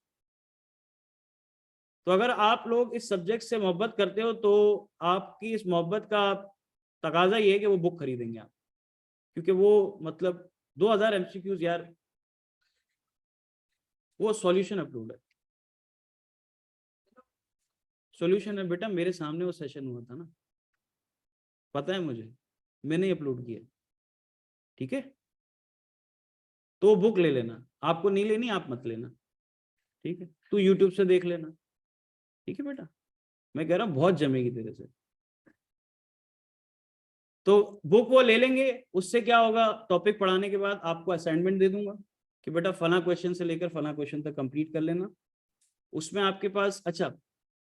तो अगर आप लोग इस सब्जेक्ट से मोहब्बत करते हो, तो आपकी इस मोहब्बत का तकाजा ये है कि वो बुक खरीदेंगे आप, क्योंकि वो मतलब 2000 MCQs यार, वो सॉल्यूशन अप्रूव्ड है। सॉल्यूशन है बेटा, मेरे सामने वो सेशन हुआ था ना, पता है मुझे, मैंने ही अपलोड किया, ठीक है। तो बुक ले लेना, आपको नहीं लेनी आप मत लेना, ठीक है, तू यूट्यूब से देख लेना, ठीक है बेटा, मैं कह रहा हूँ बहुत जमेगी तेरे से। तो बुक वो ले लेंगे, उससे क्या होगा, टॉपिक पढ़ाने के बाद आपको असाइनमेंट दे दूंगा कि बेटा फला क्वेश्चन से लेकर फला क्वेश्चन तक कंप्लीट कर लेना। उसमें आपके पास, अच्छा,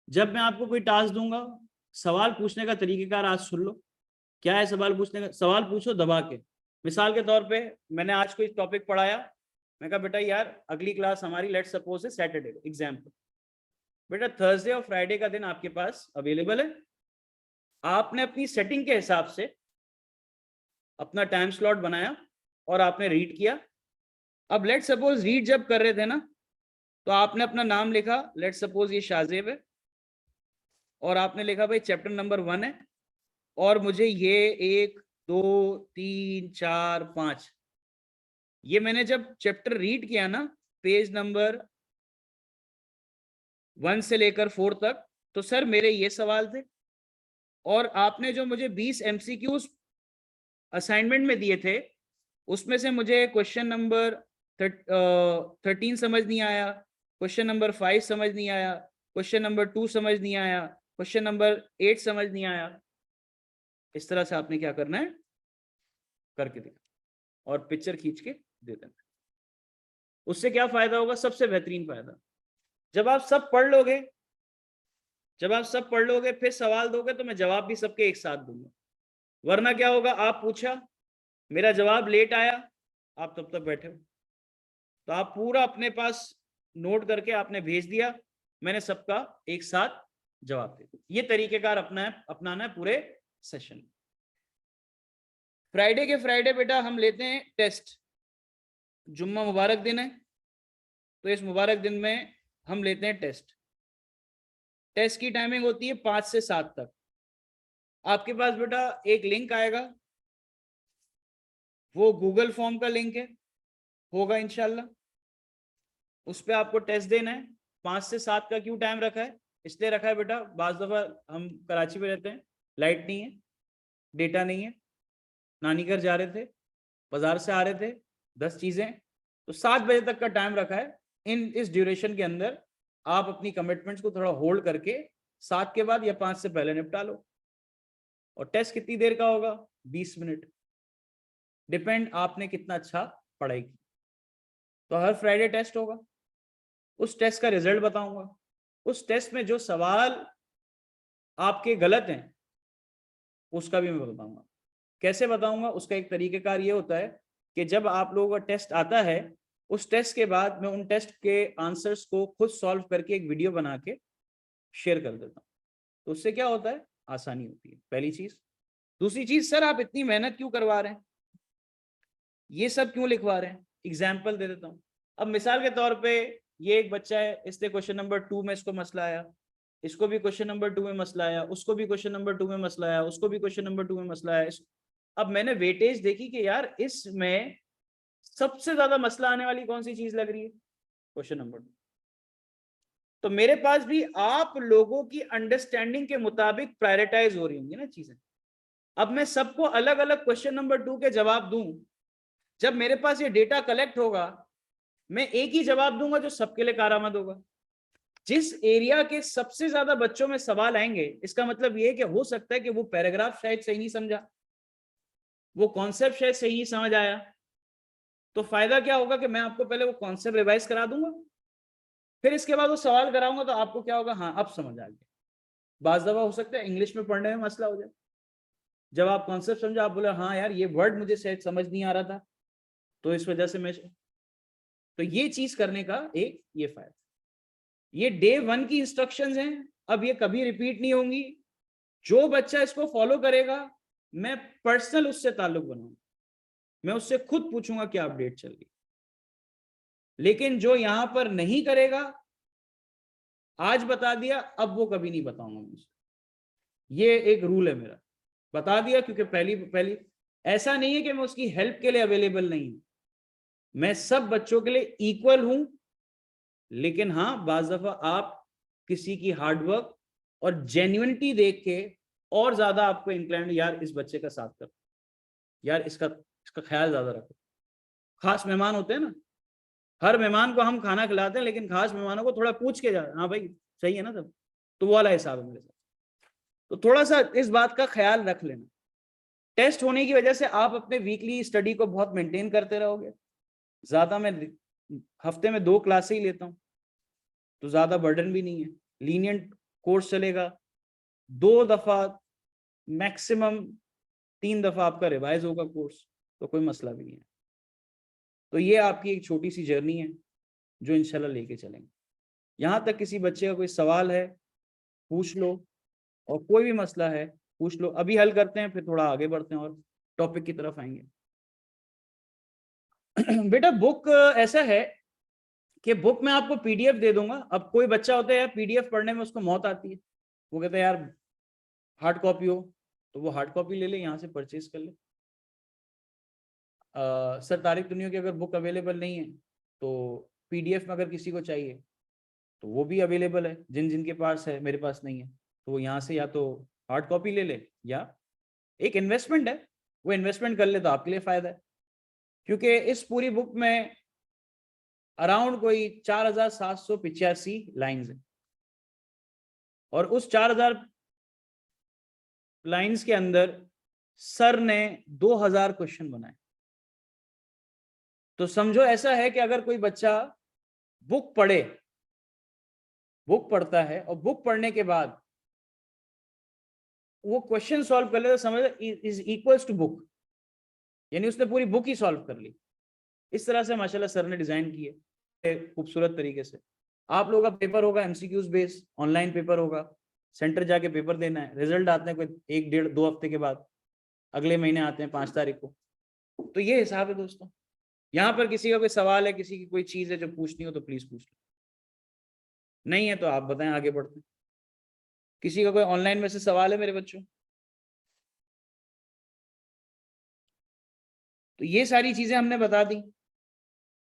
जब मैं आपको कोई टास्क दूंगा, सवाल पूछने का तरीकेकार आज सुन लो। क्या है सवाल पूछने का? सवाल पूछो दबा के। मिसाल के तौर पे मैंने आज कोई टॉपिक पढ़ाया, मैं कहा बेटा यार अगली क्लास हमारी लेट सपोज है सैटरडे, एग्जाम्पल, बेटा थर्सडे और फ्राइडे का दिन आपके पास अवेलेबल है। आपने अपनी सेटिंग के हिसाब से अपना टाइम स्लॉट बनाया और आपने रीड किया। अब लेट सपोज रीड जब कर रहे थे ना, तो आपने अपना नाम लिखा, लेट सपोज ये शाहजेब है, और आपने लिखा भाई चैप्टर नंबर 1 है, और मुझे ये 1 2 3 4 5, ये मैंने जब चैप्टर रीड किया ना, पेज नंबर 1 से लेकर 4 तक, तो सर मेरे ये सवाल थे, और आपने जो मुझे 20 MCQs असाइनमेंट में दिए थे, उसमें से मुझे क्वेश्चन नंबर 13 समझ नहीं आया, क्वेश्चन नंबर 5 समझ नहीं आया, क्वेश्चन नंबर 2 समझ नहीं आया, क्वेश्चन नंबर 8 समझ नहीं आया। इस तरह से आपने क्या करना है, करके दिखा और पिक्चर खींच के दे देना। उससे क्या फायदा होगा? सबसे बेहतरीन फायदा, जब आप सब पढ़ लोगे, जब आप सब पढ़ लोगे फिर सवाल दोगे तो मैं जवाब भी सबके एक साथ दूंगा। वरना क्या होगा, आप पूछा, मेरा जवाब लेट आया, आप तब तक बैठे हो, तो आप पूरा अपने पास नोट करके आपने भेज दिया, मैंने सबका एक साथ जवाब दे दिया। ये तरीकेकार अपनाना है पूरे सेशन। फ्राइडे के फ्राइडे बेटा हम लेते हैं टेस्ट। जुम्मा मुबारक दिन है, तो इस मुबारक दिन में हम लेते हैं टेस्ट। टेस्ट की टाइमिंग होती है 5 से 7 तक। आपके पास बेटा एक लिंक आएगा, वो गूगल फॉर्म का लिंक है, होगा इंशाल्लाह, उस पर आपको टेस्ट देना है। 5 से 7 का क्यों टाइम रखा है? इसलिए रखा है बेटा, बाज दफा हम कराची में रहते हैं, लाइट नहीं है, डेटा नहीं है, नानी घर जा रहे थे, बाजार से आ रहे थे, 10 चीजें, तो 7 बजे तक का टाइम रखा है। इस ड्यूरेशन के अंदर आप अपनी कमिटमेंट्स को थोड़ा होल्ड करके 7 के बाद या 5 से पहले निपटा लो। और टेस्ट कितनी देर का होगा? 20 मिनट, डिपेंड आपने कितना अच्छा पढ़ाई की। तो हर फ्राइडे टेस्ट होगा, उस टेस्ट का रिजल्ट बताऊंगा। उस टेस्ट में जो सवाल आपके गलत हैं उसका भी मैं बताऊंगा। कैसे बताऊंगा? उसका एक तरीकेकार ये होता है कि जब आप लोगों का टेस्ट आता है, उस टेस्ट के बाद मैं उन टेस्ट के आंसर्स को खुद सॉल्व करके एक वीडियो बना के शेयर कर देता हूँ। तो उससे क्या होता है, आसानी होती है, पहली चीज। दूसरी चीज, सर आप इतनी मेहनत क्यों करवा रहे हैं, ये सब क्यों लिखवा रहे हैं? एग्जाम्पल दे देता हूँ। अब मिसाल के तौर पे ये एक बच्चा है, इसने क्वेश्चन नंबर 2 में इसको मसला आया, इसको भी क्वेश्चन नंबर 2 में मसला आया, उसको भी क्वेश्चन नंबर 2 में मसला आया, उसको भी क्वेश्चन नंबर 2 में मसला आया। अब मैंने वेटेज देखी कि यार इसमें सबसे ज्यादा मसला आने वाली कौन सी चीज लग रही है? Question number 2। तो मेरे पास भी आप लोगों की अंडरस्टैंडिंग के मुताबिक प्रायोरिटाइज हो रही होंगी ना चीजें। अब मैं सबको अलग अलग क्वेश्चन नंबर 2 के जवाब दूं, जब मेरे पास ये डेटा कलेक्ट होगा, मैं एक ही जवाब दूंगा जो सबके लिए कारआमद होगा। जिस एरिया के सबसे ज्यादा बच्चों में सवाल आएंगे, इसका मतलब ये है कि हो सकता है कि वो पैराग्राफ शायद सही नहीं समझा, वो कॉन्सेप्ट शायद सही नहीं समझ आया। तो फायदा क्या होगा कि मैं आपको पहले वो कॉन्सेप्ट रिवाइज करा दूंगा, फिर इसके बाद वो सवाल कराऊंगा, तो आपको क्या होगा, हाँ अब समझ आ गया। बाज दफा हो सकता है इंग्लिश में पढ़ने में मसला हो जाए, जब आप कॉन्सेप्ट समझो, आप बोले हाँ यार ये वर्ड मुझे शायद समझ नहीं आ रहा था, तो इस वजह से मैं, तो ये चीज करने का एक ये फायदा। ये डे 1 की इंस्ट्रक्शंस हैं, अब ये कभी रिपीट नहीं होंगी। जो बच्चा इसको फॉलो करेगा, मैं पर्सनल उससे ताल्लुक बनाऊंगा, मैं उससे खुद पूछूंगा क्या अपडेट चल रही। लेकिन जो यहां पर नहीं करेगा, आज बता दिया, अब वो कभी नहीं बताऊंगा मुझे। ये एक रूल है मेरा, बता दिया, क्योंकि पहली ऐसा नहीं है कि मैं उसकी हेल्प के लिए अवेलेबल नहीं हूं, मैं सब बच्चों के लिए इक्वल हूं। लेकिन हाँ, बाज दफा आप किसी की हार्डवर्क और जेन्युइनिटी देख के और ज्यादा आपको इंक्लाइंड, यार इस बच्चे का साथ करो, यार इसका ख्याल ज्यादा रखो। खास मेहमान होते हैं ना, हर मेहमान को हम खाना खिलाते हैं, लेकिन खास मेहमानों को थोड़ा पूछ के जाते, हाँ भाई सही है ना सब, तो वो वाला हिसाब है मेरे साथ। तो थोड़ा सा इस बात का ख्याल रख लेना। टेस्ट होने की वजह से आप अपने वीकली स्टडी को बहुत मेंटेन करते रहोगे। ज्यादा मैं हफ्ते में 2 क्लासें ही लेता हूँ, तो ज्यादा बर्डन भी नहीं है, लीनियंट कोर्स चलेगा। 2 दफा मैक्सिमम 3 दफा आपका रिवाइज होगा कोर्स, तो कोई मसला भी नहीं है। तो ये आपकी एक छोटी सी जर्नी है जो इंशाल्लाह लेके चलेंगे। यहाँ तक किसी बच्चे का कोई सवाल है पूछ लो, और कोई भी मसला है पूछ लो, अभी हल करते हैं, फिर थोड़ा आगे बढ़ते हैं और टॉपिक की तरफ आएंगे। बेटा बुक ऐसा है कि बुक में आपको पीडीएफ दे दूंगा। अब कोई बच्चा होता है यार पीडीएफ पढ़ने में उसको मौत आती है, वो कहता है यार हार्ड कॉपी हो, तो वो हार्ड कॉपी ले ले, यहाँ से परचेज कर ले। सर तारिक दुनिया की अगर बुक अवेलेबल नहीं है तो पीडीएफ में अगर किसी को चाहिए तो वो भी अवेलेबल है, जिन जिनके पास है, मेरे पास नहीं है, तो वो यहाँ से या तो हार्ड कॉपी ले ले, या एक इन्वेस्टमेंट है, वो इन्वेस्टमेंट कर ले तो आपके लिए फायदा है। क्योंकि इस पूरी बुक में अराउंड कोई 4785 लाइंस है, और उस 4000 लाइंस के अंदर सर ने 2000 क्वेश्चन बनाए। तो समझो ऐसा है कि अगर कोई बच्चा बुक पढ़े, बुक पढ़ता है और बुक पढ़ने के बाद वो क्वेश्चन सॉल्व कर ले, तो समझ इज इक्वल्स टू बुक, यानी उसने पूरी बुक ही सॉल्व कर ली। इस तरह से माशाल्लाह सर ने डिजाइन की है खूबसूरत तरीके से। आप लोगों का पेपर होगा एमसीक्यूज बेस, ऑनलाइन पेपर होगा, सेंटर जाके पेपर देना है, रिजल्ट आते हैं कोई 1 डेढ़ 2 हफ्ते के बाद, अगले महीने आते हैं 5 तारीख को। तो ये हिसाब है दोस्तों। यहाँ पर किसी का कोई सवाल है, किसी की कोई चीज है जो पूछनी हो तो प्लीज पूछ लो, नहीं है तो आप बताएं, आगे बढ़ते हैं। किसी का कोई ऑनलाइन में से सवाल है मेरे बच्चों? तो ये सारी चीजें हमने बता दी,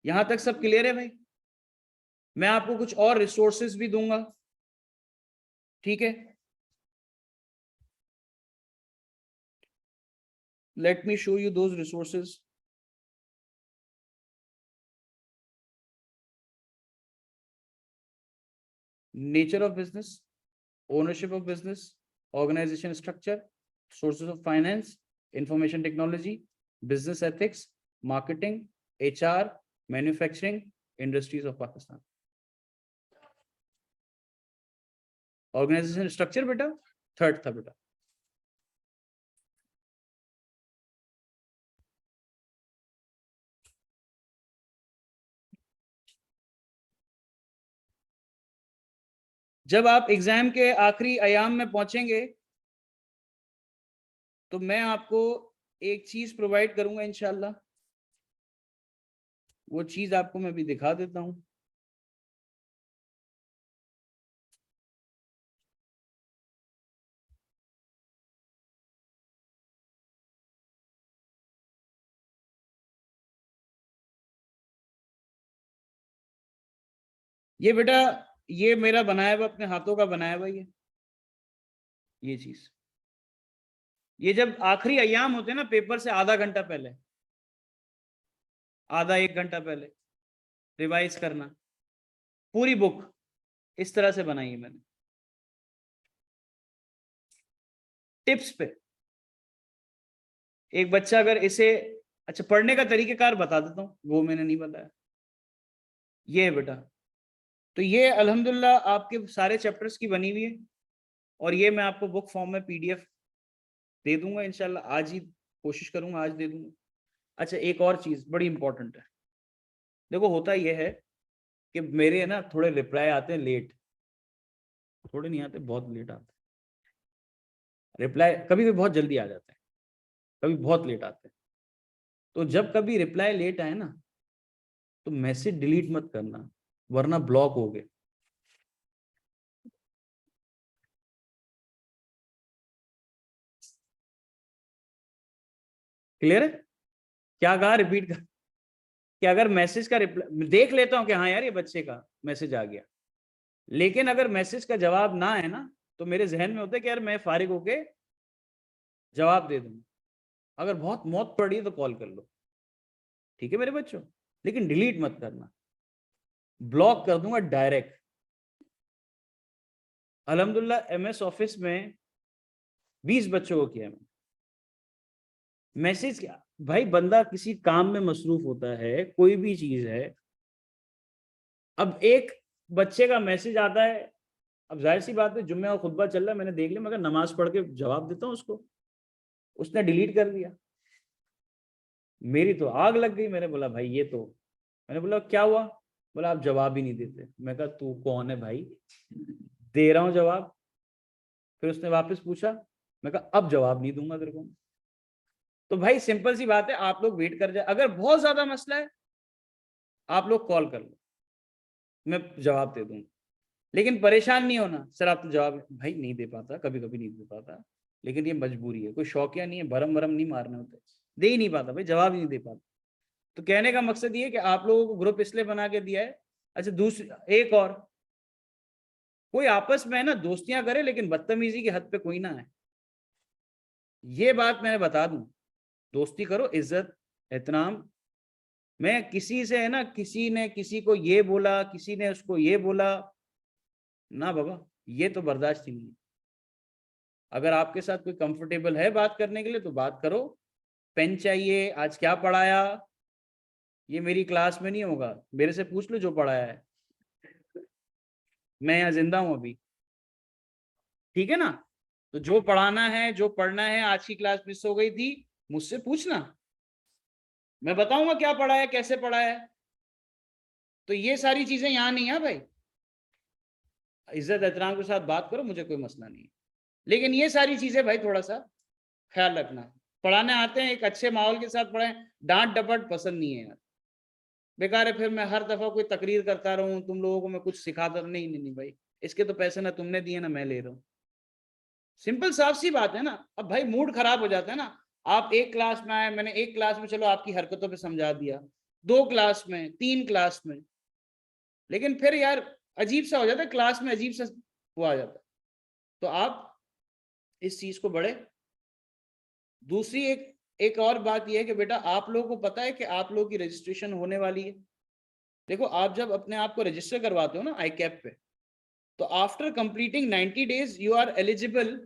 यहां तक सब क्लियर है भाई? मैं आपको कुछ और रिसोर्सेज भी दूंगा, ठीक है? Let me show you those resources. Nature of business, ownership of business, organisation structure, sources of finance, information technology, business ethics, marketing, HR, manufacturing, industries of Pakistan. Organisation structure बेटा 3rd था बेटा। जब आप एग्जाम के आखिरी अयाम में पहुंचेंगे तो मैं आपको एक चीज प्रोवाइड करूंगा इंशाल्लाह, वो चीज आपको मैं भी दिखा देता हूं। ये बेटा, ये मेरा बनाया हुआ, अपने हाथों का बनाया हुआ ये चीज, ये जब आखिरी अयाम होते हैं ना पेपर से आधा घंटा पहले, आधा 1 घंटा पहले रिवाइज करना, पूरी बुक इस तरह से बनाई है मैंने, टिप्स पे। एक बच्चा अगर इसे, अच्छा पढ़ने का तरीकेकार बता देता हूँ, वो मैंने नहीं बताया। ये है बेटा, तो ये अल्हम्दुलिल्लाह आपके सारे चैप्टर्स की बनी हुई है, और ये मैं आपको बुक फॉर्म में पीडीएफ दे दूंगा इंशाल्लाह, आज ही कोशिश करूंगा, आज दे दूंगा। अच्छा एक और चीज बड़ी इंपॉर्टेंट है, देखो होता ये है कि मेरे ना थोड़े रिप्लाई आते हैं लेट, थोड़े नहीं आते, बहुत लेट आते हैं रिप्लाई, कभी भी बहुत जल्दी आ जाते हैं, कभी बहुत लेट आते हैं। तो जब कभी रिप्लाई लेट आए ना तो मैसेज डिलीट मत करना, वरना ब्लॉक हो गए। क्लियर है? क्या कहा, रिपीट कर, कि अगर मैसेज का रिप्लाई देख लेता हूं कि हाँ यार ये बच्चे का मैसेज आ गया, लेकिन अगर मैसेज का जवाब ना है ना तो मेरे जहन में होता है कि यार मैं फारिग होके जवाब दे दूंगा, अगर बहुत मौत पड़ रही है तो कॉल कर लो, ठीक है मेरे बच्चों, लेकिन डिलीट मत करना। ब्लॉक कर दूंगा डायरेक्ट। अल्हम्दुलिल्लाह MS ऑफिस में 20 बच्चों को किया मैसेज किया। भाई बंदा किसी काम में मसरूफ होता है, कोई भी चीज है, अब एक बच्चे का मैसेज आता है, अब जाहिर सी बात है जुम्मे का खुतबा चल रहा है, मैंने देख लिया, मगर नमाज पढ़ के जवाब देता हूँ उसको, उसने डिलीट कर दिया। मेरी तो आग लग गई, मैंने बोला भाई ये तो, मैंने बोला क्या हुआ, बोला आप जवाब ही नहीं देते। मैं कहा तू कौन है भाई, दे रहा हूँ जवाब। फिर उसने वापस पूछा, मैं कहा अब जवाब नहीं दूंगा तेरे को। तो भाई सिंपल सी बात है, आप लोग वेट कर जाए, अगर बहुत ज्यादा मसला है आप लोग कॉल कर लो, मैं जवाब दे दूंगा। लेकिन परेशान नहीं होना, सर आप तो जवाब, भाई नहीं दे पाता, कभी कभी नहीं दे पाता, लेकिन ये मजबूरी है, कोई शौकिया नहीं है, भरम भरम नहीं मारने होते, दे ही नहीं पाता भाई, जवाब ही नहीं दे पाता। तो कहने का मकसद ये कि आप लोगों को ग्रुप इसलिए बना के दिया है। अच्छा दूसरी एक और, कोई आपस में है ना दोस्तियां करे, लेकिन बदतमीजी की हद पे कोई ना है, ये बात मैंने बता दूं। दोस्ती करो, इज्जत एहतराम। मैं किसी से है ना, किसी ने किसी को ये बोला, किसी ने उसको ये बोला, ना बाबा, ये तो बर्दाश्त ही नहीं है। अगर आपके साथ कोई कंफर्टेबल है बात करने के लिए तो बात करो। पेन चाहिए, आज क्या पढ़ाया, ये मेरी क्लास में नहीं होगा, मेरे से पूछ लो जो पढ़ाया है, मैं यहाँ जिंदा हूं अभी, ठीक है ना। तो जो पढ़ाना है, जो पढ़ना है, आज की क्लास मिस हो गई थी, मुझसे पूछना, मैं बताऊंगा क्या पढ़ा है, कैसे पढ़ा है। तो ये सारी चीजें यहाँ नहीं है भाई, इज्जत एहतराम के साथ बात करो, मुझे कोई मसला नहीं है। लेकिन ये सारी चीजें भाई थोड़ा सा ख्याल रखना। पढ़ाने आते हैं, एक अच्छे माहौल के साथ पढ़ाएं, डांट डपट पसंद नहीं है यार, बेकार है। फिर मैं हर दफा कोई तकरीर करता रहूं, तुम लोगों को मैं कुछ सिखाता, नहीं नहीं नहीं भाई, इसके तो पैसे ना तुमने दिए ना मैं ले रहा हूँ। सिंपल साफ सी बात है ना। अब भाई मूड खराब हो जाता है ना, आप एक क्लास में आए, मैंने एक क्लास में चलो आपकी हरकतों पे समझा दिया, 2 क्लास में, 3 क्लास में, लेकिन फिर यार अजीब सा हो जाता है, क्लास में अजीब सा वो आ जाता है। तो आप इस चीज को बढ़े। दूसरी एक और बात यह है कि बेटा आप लोगों को पता है कि आप लोगों की रजिस्ट्रेशन होने वाली है। देखो आप जब अपने आप को रजिस्टर करवाते हो ना ICAP पे, तो after completing 90 days you are eligible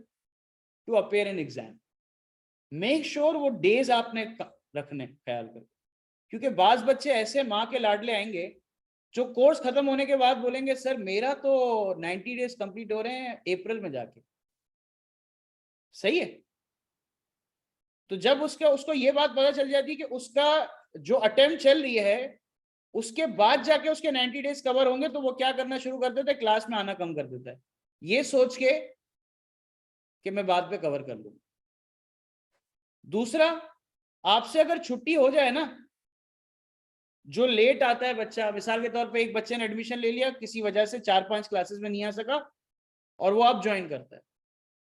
to appear in exam. Make sure वो डेज आपने रखने ख्याल कर, क्योंकि बाज बच्चे ऐसे माँ के लाडले आएंगे जो कोर्स खत्म होने के बाद बोलेंगे सर मेरा तो 90 days कंप्लीट हो रहे हैं अप्रैल में जाके। सही है। तो जब उसको ये बात पता चल जाती है कि उसका जो अटेम्प्ट चल रही है उसके बाद जाके उसके 90 days कवर होंगे, तो वो क्या करना शुरू कर देता है, क्लास में आना कम कर देता है, ये सोच के कि मैं बाद में कवर कर लूंगा। दूसरा, आपसे अगर छुट्टी हो जाए ना, जो लेट आता है बच्चा, मिसाल के तौर पे एक बच्चे ने एडमिशन ले लिया, किसी वजह से 4-5 क्लासेस में नहीं आ सका और वो अब ज्वाइन करता है,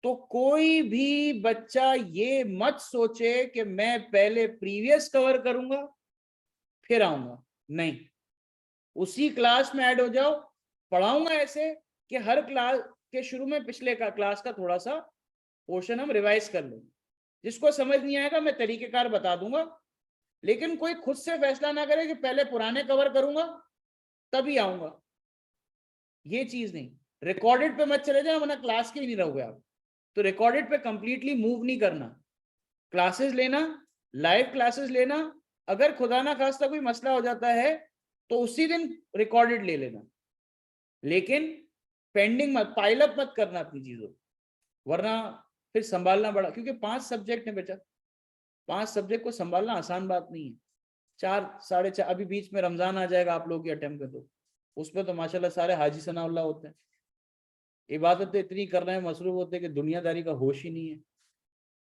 तो कोई भी बच्चा ये मत सोचे कि मैं पहले प्रीवियस कवर करूंगा फिर आऊंगा, नहीं, उसी क्लास में ऐड हो जाओ। पढ़ाऊंगा ऐसे कि हर क्लास के शुरू में पिछले क्लास का थोड़ा सा पोर्शन हम रिवाइज कर लें। जिसको समझ नहीं आएगा मैं तरीकेकार बता दूंगा, लेकिन कोई खुद से फैसला ना करे कि पहले पुराने कवर करूंगा तभी आऊंगा, ये चीज नहीं। रिकॉर्डेड पे मत चले जाए, वरना क्लास के ही नहीं रहोगे आप। तो रिकॉर्डेड पे कंप्लीटली मूव नहीं करना, क्लासेस लेना, लाइव क्लासेस लेना। अगर खुदा ना खास्ता कोई मसला हो जाता है तो उसी दिन रिकॉर्डेड ले लेना, लेकिन पेंडिंग मत, पाइलअप मत करना अपनी चीजों, वरना फिर संभालना बड़ा, क्योंकि 5 सब्जेक्ट है बेटा, 5 सब्जेक्ट को संभालना आसान बात नहीं है। 4 साढ़े 4, अभी बीच में रमजान आ जाएगा आप लोगों के अटेम्प्ट में, तो उसमें तो माशाल्लाह सारे हाजी सनाउल्लाह होते हैं, इबादतें इतनी कर रहे हैं, मसरूफ होते हैं कि दुनियादारी का होश ही नहीं है।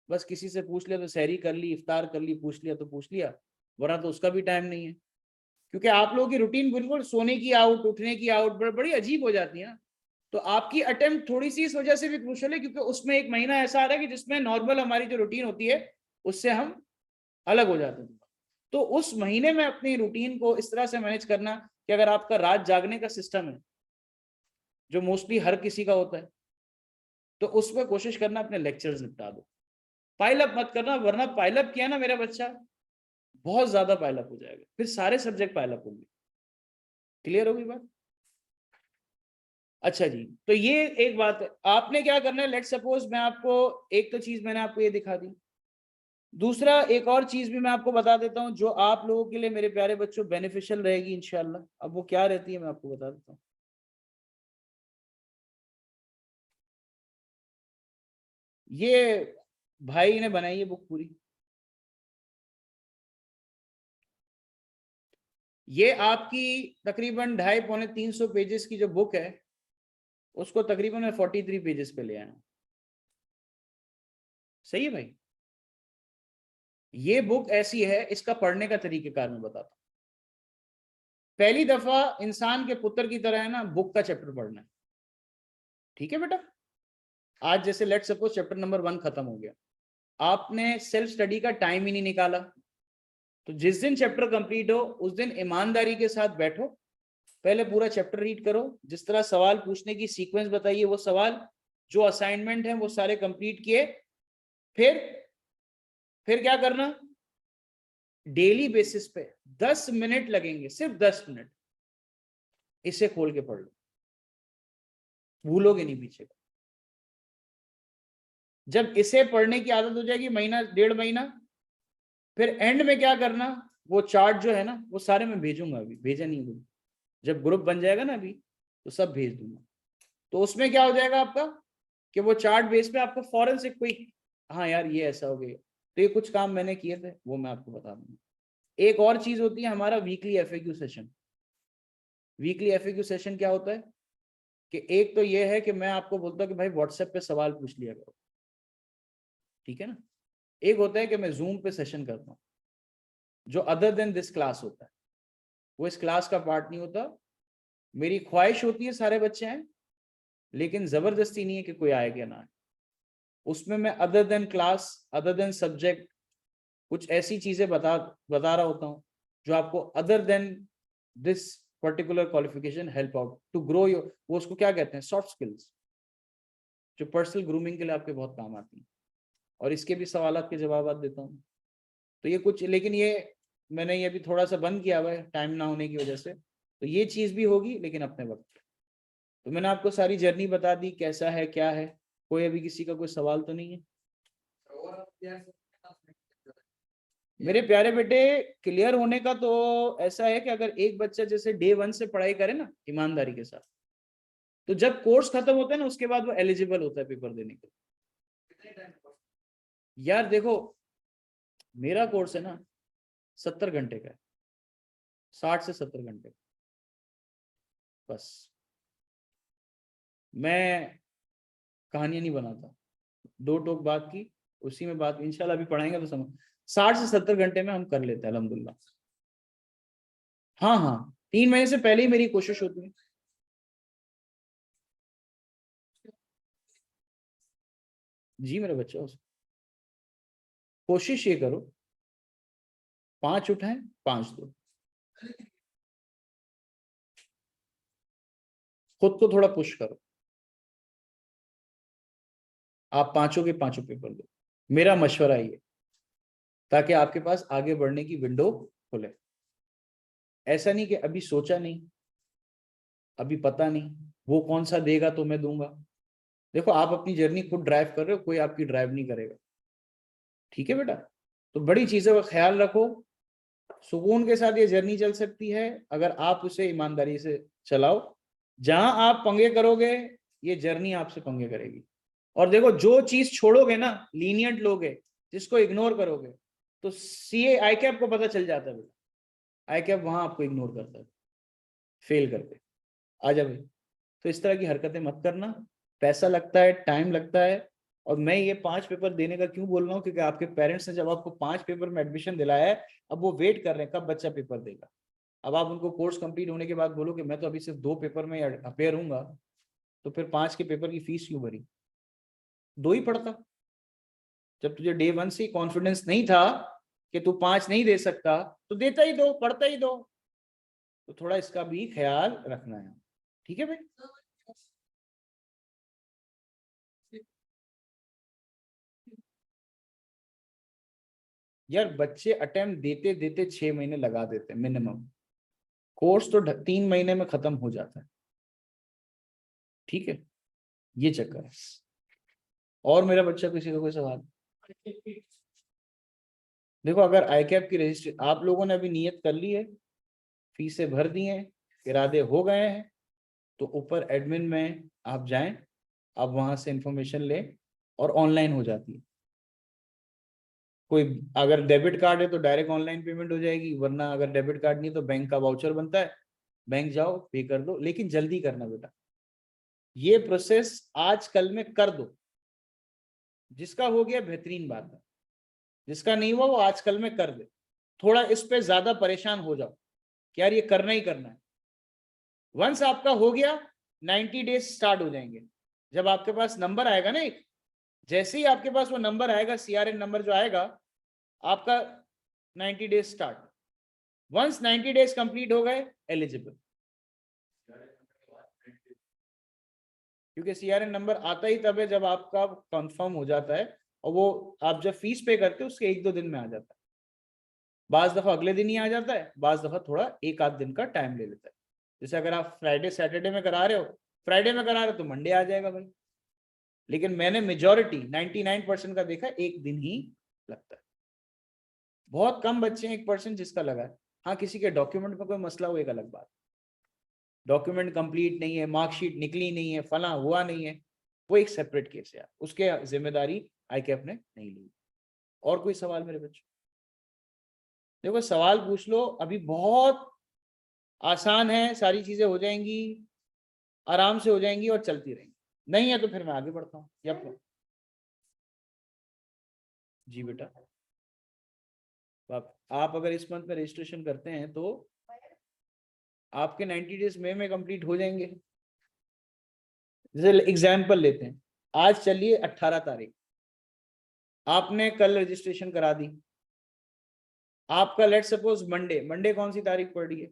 बस किसी से पूछ लिया तो सहरी कर ली, इफ्तार कर ली, पूछ लिया तो पूछ लिया, वरना तो उसका भी टाइम नहीं है। क्योंकि आप लोगों की रूटीन बिल्कुल सोने की आउट, उठने की आउट बड़ी अजीब हो जाती है ना। तो आपकी अटेम्प्ट थोड़ी सी इस वजह से भी क्रूशल है, क्योंकि उसमें एक महीना ऐसा आ रहा है कि जिसमें नॉर्मल हमारी जो रूटीन होती है उससे हम अलग हो जाते हैं। तो उस महीने में अपनी रूटीन को इस तरह से मैनेज करना कि अगर आपका रात जागने का सिस्टम है, जो मोस्टली हर किसी का होता है, तो उसमें कोशिश करना अपने लेक्चर्स निपटा दो, पाइलअप मत करना, वरना पाइलअप किया ना मेरा बच्चा, बहुत ज्यादा पाइलअप हो जाएगा, फिर सारे सब्जेक्ट पाइलअप होंगे। क्लियर होगी बात? अच्छा जी, तो ये एक बात है, आपने क्या करना है, लेट सपोज मैं आपको एक तो चीज मैंने आपको ये दिखा दी, दूसरा एक और चीज भी मैं आपको बता देता हूं जो आप लोगों के लिए मेरे प्यारे बच्चों बेनिफिशियल रहेगी इंशाल्लाह। अब वो क्या रहती है मैं आपको बता देता हूँ। ये भाई ने बनाई है बुक पूरी, ये आपकी तकरीबन 250-300 पेजेस की जो बुक है उसको तकरीबन मैं 43 पेजेस पे ले आया हूं। सही है भाई? ये बुक ऐसी है, इसका पढ़ने का तरीकेकार मैं बताता हूँ। पहली दफा इंसान के पुत्र की तरह है ना बुक का चैप्टर पढ़ना है, ठीक है बेटा? आज जैसे लेट सपोज चैप्टर नंबर 1 खत्म हो गया, आपने सेल्फ स्टडी का टाइम ही नहीं निकाला, तो जिस दिन चैप्टर कंप्लीट हो उस दिन ईमानदारी के साथ बैठो, पहले पूरा चैप्टर रीड करो, जिस तरह सवाल पूछने की सीक्वेंस बताइए वो सवाल, जो असाइनमेंट है वो सारे कंप्लीट किए, फिर क्या करना, डेली बेसिस पे 10 मिनट लगेंगे, सिर्फ 10 मिनट, इसे खोल के पढ़ लो, भूलोगे नहीं पीछे का। जब इसे पढ़ने की आदत हो जाएगी महीना 1.5 महीना, फिर एंड में क्या करना, वो चार्ट जो है ना वो सारे मैं भेजूंगा, अभी भेजा नहीं है, जब ग्रुप बन जाएगा ना अभी तो सब भेज दूंगा। तो उसमें क्या हो जाएगा आपका कि वो चार्ट बेस पे आपको फौरन से क्विक, हाँ यार ये ऐसा हो गया, तो ये कुछ काम मैंने किए थे वो मैं आपको बता दूंगा। एक और चीज होती है हमारा weekly FAQ session. Weekly FAQ session क्या होता है कि एक तो ये है कि मैं आपको बोलता हूँ कि भाई व्हाट्सएप पे सवाल पूछ लिया करो, ठीक है ना? एक होता है कि मैं जूम पे सेशन करता हूँ, जो अदर देन दिस क्लास होता है, वो इस क्लास का पार्ट नहीं होता। मेरी ख्वाहिश होती है सारे बच्चे आए, लेकिन जबरदस्ती नहीं है कि कोई आएगा ना आए। उसमें मैं other than class, other than subject, कुछ ऐसी चीजें बता रहा होता हूँ जो आपको other than this particular qualification help out to grow your, वो उसको क्या कहते हैं, सॉफ्ट स्किल्स, जो पर्सनल ग्रूमिंग के लिए आपके बहुत काम आती है। और इसके भी सवाल के जवाब देता हूँ। तो ये कुछ, लेकिन ये मैंने ये भी थोड़ा सा बंद किया हुआ है टाइम ना होने की वजह से, तो ये चीज भी होगी लेकिन अपने वक्त। तो मैंने आपको सारी जर्नी बता दी कैसा है क्या है। कोई अभी किसी का कोई सवाल तो नहीं है? मेरे प्यारे बेटे, क्लियर होने का तो ऐसा है कि अगर एक बच्चा जैसे डे 1 से पढ़ाई करे ना ईमानदारी के साथ, तो जब कोर्स खत्म होता है ना उसके बाद वो एलिजिबल होता है पेपर देने के लिए। यार देखो, मेरा कोर्स है ना 70 घंटे का है, 60 से 70 घंटे, बस। मैं कहानियां नहीं बनाता, दो टोक बात की उसी में बात, इंशाल्लाह अभी पढ़ाएंगे तो समझ। 60 से 70 घंटे में हम कर लेते हैं अल्हम्दुलिल्लाह। हाँ हाँ, 3 महीने से पहले ही मेरी कोशिश होती है। जी मेरे बच्चों, कोशिश ये करो 5 उठाएं 5 दो, खुद को थोड़ा पुश करो, आप पांचों के पांचों पेपर दो, मेरा मशवरा ये, ताकि आपके पास आगे बढ़ने की विंडो खुले। ऐसा नहीं कि अभी सोचा नहीं, अभी पता नहीं, वो कौन सा देगा तो मैं दूंगा। देखो आप अपनी जर्नी खुद ड्राइव कर रहे हो, कोई आपकी ड्राइव नहीं करेगा, ठीक है बेटा? तो बड़ी चीजों का ख्याल रखो, सुकून के साथ ये जर्नी चल सकती है अगर आप उसे ईमानदारी से चलाओ। जहां आप पंगे करोगे ये जर्नी आपसे पंगे करेगी। और देखो जो चीज छोड़ोगे ना, लीनियंट लोगे, जिसको इग्नोर करोगे, तो सीए आई कैप को पता चल जाता है बेटा, आई कैप वहां आपको इग्नोर करता है फेल करके। आ जा भाई, तो इस तरह की हरकतें मत करना, पैसा लगता है, टाइम लगता है। और मैं ये 5 पेपर देने का क्यों बोल रहा हूँ, क्योंकि आपके पेरेंट्स ने जब आपको 5 पेपर में एडमिशन दिलाया है, अब वो वेट कर रहे हैं कब बच्चा पेपर देगा। अब आप उनको कोर्स कंप्लीट होने के बाद बोलो कि मैं तो अभी सिर्फ 2 पेपर में अपेयर हूंगा, तो फिर 5 के पेपर की फीस क्यों भरी? 2 ही पढ़ता, जब तुझे डे 1 से कॉन्फिडेंस नहीं था कि तू 5 नहीं दे सकता, तो देता ही 2, पढ़ता ही 2। तो थोड़ा इसका भी ख्याल रखना है, ठीक है भाई? यार बच्चे अटेम्प्ट देते देते 6 महीने लगा देते हैं मिनिमम, कोर्स तो 3 महीने में खत्म हो जाता है, ठीक है, ये चक्कर है। और मेरा बच्चा किसी का कोई सवाल? देखो, अगर आईकैप की रजिस्ट्री आप लोगों ने अभी नियत कर ली है, फीसें भर दी हैं, इरादे हो गए हैं, तो ऊपर एडमिन में आप जाएं, आप वहां से इंफॉर्मेशन लें और ऑनलाइन हो जाती है। कोई अगर डेबिट कार्ड है तो डायरेक्ट ऑनलाइन पेमेंट हो जाएगी, वरना अगर डेबिट कार्ड नहीं तो बैंक का वाउचर बनता है, बैंक जाओ पे कर दो, लेकिन जल्दी करना बेटा, ये प्रोसेस आज कल में कर दो। जिसका हो गया बेहतरीन बात है, जिसका नहीं हुआ वो आजकल में कर दे। थोड़ा इस पे ज्यादा परेशान हो जाओ कि यार ये करना ही करना है। वंस आपका हो गया 90 डेज स्टार्ट हो जाएंगे। जब आपके पास नंबर आएगा ना एक, जैसे ही आपके पास वो नंबर आएगा, सीआरएन नंबर जो आएगा आपका, 90 days start. Once 90 days complete हो गए, एलिजिबल। क्योंकि सीआरएन नंबर आता ही तब है जब आपका कंफर्म हो जाता है, और वो आप जब फीस पे करते हो उसके 1-2 दिन में आ जाता है। बाज दफा अगले दिन ही आ जाता है, बाज दफा थोड़ा 1-8 दिन का टाइम ले लेता है। जैसे अगर आप फ्राइडे सैटरडे में करा रहे हो, फ्राइडे में करा रहे हो तो मंडे आ जाएगा भाई। लेकिन मैंने मेजॉरिटी 99% का देखा, 1 दिन ही लगता है। बहुत कम बच्चे हैं 1% जिसका लगा है। हाँ, किसी के डॉक्यूमेंट में कोई मसला हो, एक अलग बात, डॉक्यूमेंट कंप्लीट नहीं है, मार्कशीट निकली नहीं है, फला हुआ नहीं है, वो एक सेपरेट केस है, उसके जिम्मेदारी आईकैप ने नहीं ली। और कोई सवाल मेरे बच्चों? देखो, सवाल पूछ लो, अभी बहुत आसान है, सारी चीजें हो जाएंगी, आराम से हो जाएंगी और चलती रहेंगी। नहीं है तो फिर मैं आगे बढ़ता हूँ। जी बेटा, आप अगर इस मंथ में रजिस्ट्रेशन करते हैं तो आपके 90 डेज में कंप्लीट हो जाएंगे। जैसे एग्जाम्पल लेते हैं, आज चलिए 18 तारीख, आपने कल रजिस्ट्रेशन करा दी, आपका लेट सपोज मंडे, मंडे कौन सी तारीख पड़ रही है?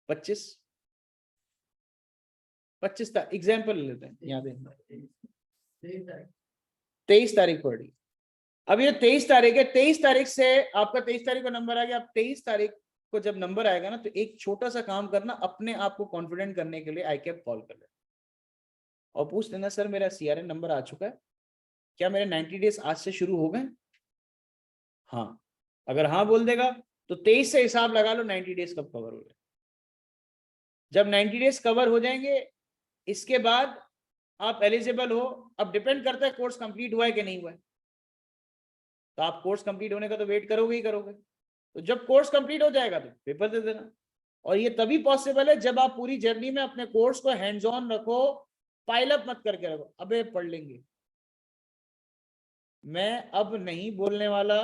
25 तारीख, एग्जाम्पल लेते हैं, यहाँ पे 23 तारीख पड़ रही है। अब ये 23 तारीख है, 23 तारीख से आपका 23 तारीख को नंबर आ गया। आप 23 तारीख को जब नंबर आएगा ना, तो एक छोटा सा काम करना, अपने आप को कॉन्फिडेंट करने के लिए आईकैप कॉल कर लेना और पूछ लेना, सर मेरा सीआरएन नंबर आ चुका है, क्या मेरे 90 डेज आज से शुरू हो गए? हाँ, अगर हाँ बोल देगा तो 23 से हिसाब लगा लो 90 डेज कब कवर हो गए। जब 90 डेज कवर हो जाएंगे, इसके बाद आप एलिजिबल हो। अब डिपेंड करता है कोर्स कंप्लीट हुआ है कि नहीं हुआ है, तो आप कोर्स कंप्लीट होने का तो वेट करोगे ही करोगे। तो जब कोर्स कंप्लीट हो जाएगा तो पेपर दे देना। और ये तभी पॉसिबल है जब आप पूरी जर्नी में अपने कोर्स को हैंड्स ऑन रखो, पाइल अप मत करके रखो, अबे पढ़ लेंगे। मैं अब नहीं बोलने वाला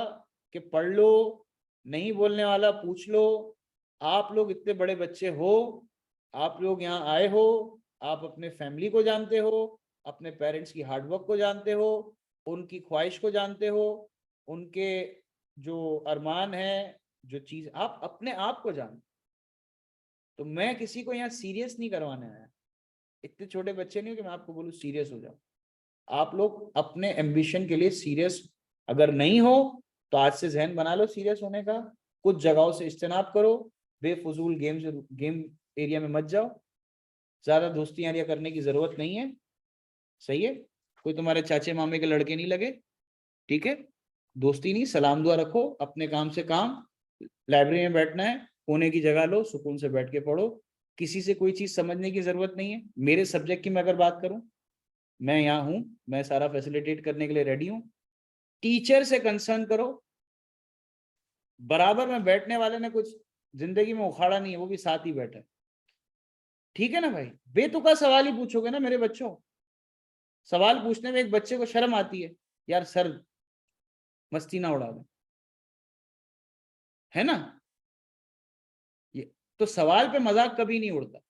कि पढ़ लो, नहीं बोलने वाला पूछ लो। आप लोग इतने बड़े बच्चे हो, आप लोग यहाँ आए हो, आप अपने फैमिली को जानते हो, अपने पेरेंट्स की हार्डवर्क को जानते हो, उनकी ख्वाहिश को जानते हो, उनके जो अरमान है, जो चीज आप अपने आप को जानते। तो मैं किसी को यहाँ सीरियस नहीं करवाने आया, इतने छोटे बच्चे नहीं हो कि मैं आपको बोलूँ सीरियस हो जाओ। आप लोग अपने एम्बिशन के लिए सीरियस अगर नहीं हो तो आज से जहन बना लो सीरियस होने का। कुछ जगहों से इज्तनाब करो, बेफजूल गेम एरिया में मत जाओ, ज्यादा दोस्ती यारियां करने की जरूरत नहीं है, सही है? कोई तुम्हारे चाचे मामे के लड़के नहीं लगे, ठीक है? दोस्ती नहीं, सलाम दुआ रखो, अपने काम से काम। लाइब्रेरी में बैठना है, कोने की जगह लो, सुकून से बैठ के पढ़ो। किसी से कोई चीज समझने की जरूरत नहीं है। मेरे सब्जेक्ट की मैं अगर बात करूं, मैं यहाँ हूं, मैं सारा फैसिलिटेट करने के लिए रेडी हूं। टीचर से कंसर्न करो, बराबर में बैठने वाले ने कुछ जिंदगी में उखाड़ा नहीं है, वो भी साथ ही बैठा है, ठीक है ना भाई? बेतुका सवाल ही पूछोगे ना मेरे बच्चों। सवाल पूछने में एक बच्चे को शर्म आती है, यार सर मस्ती ना उड़ा दे, है ना? ये तो सवाल पे मजाक कभी नहीं उड़ता,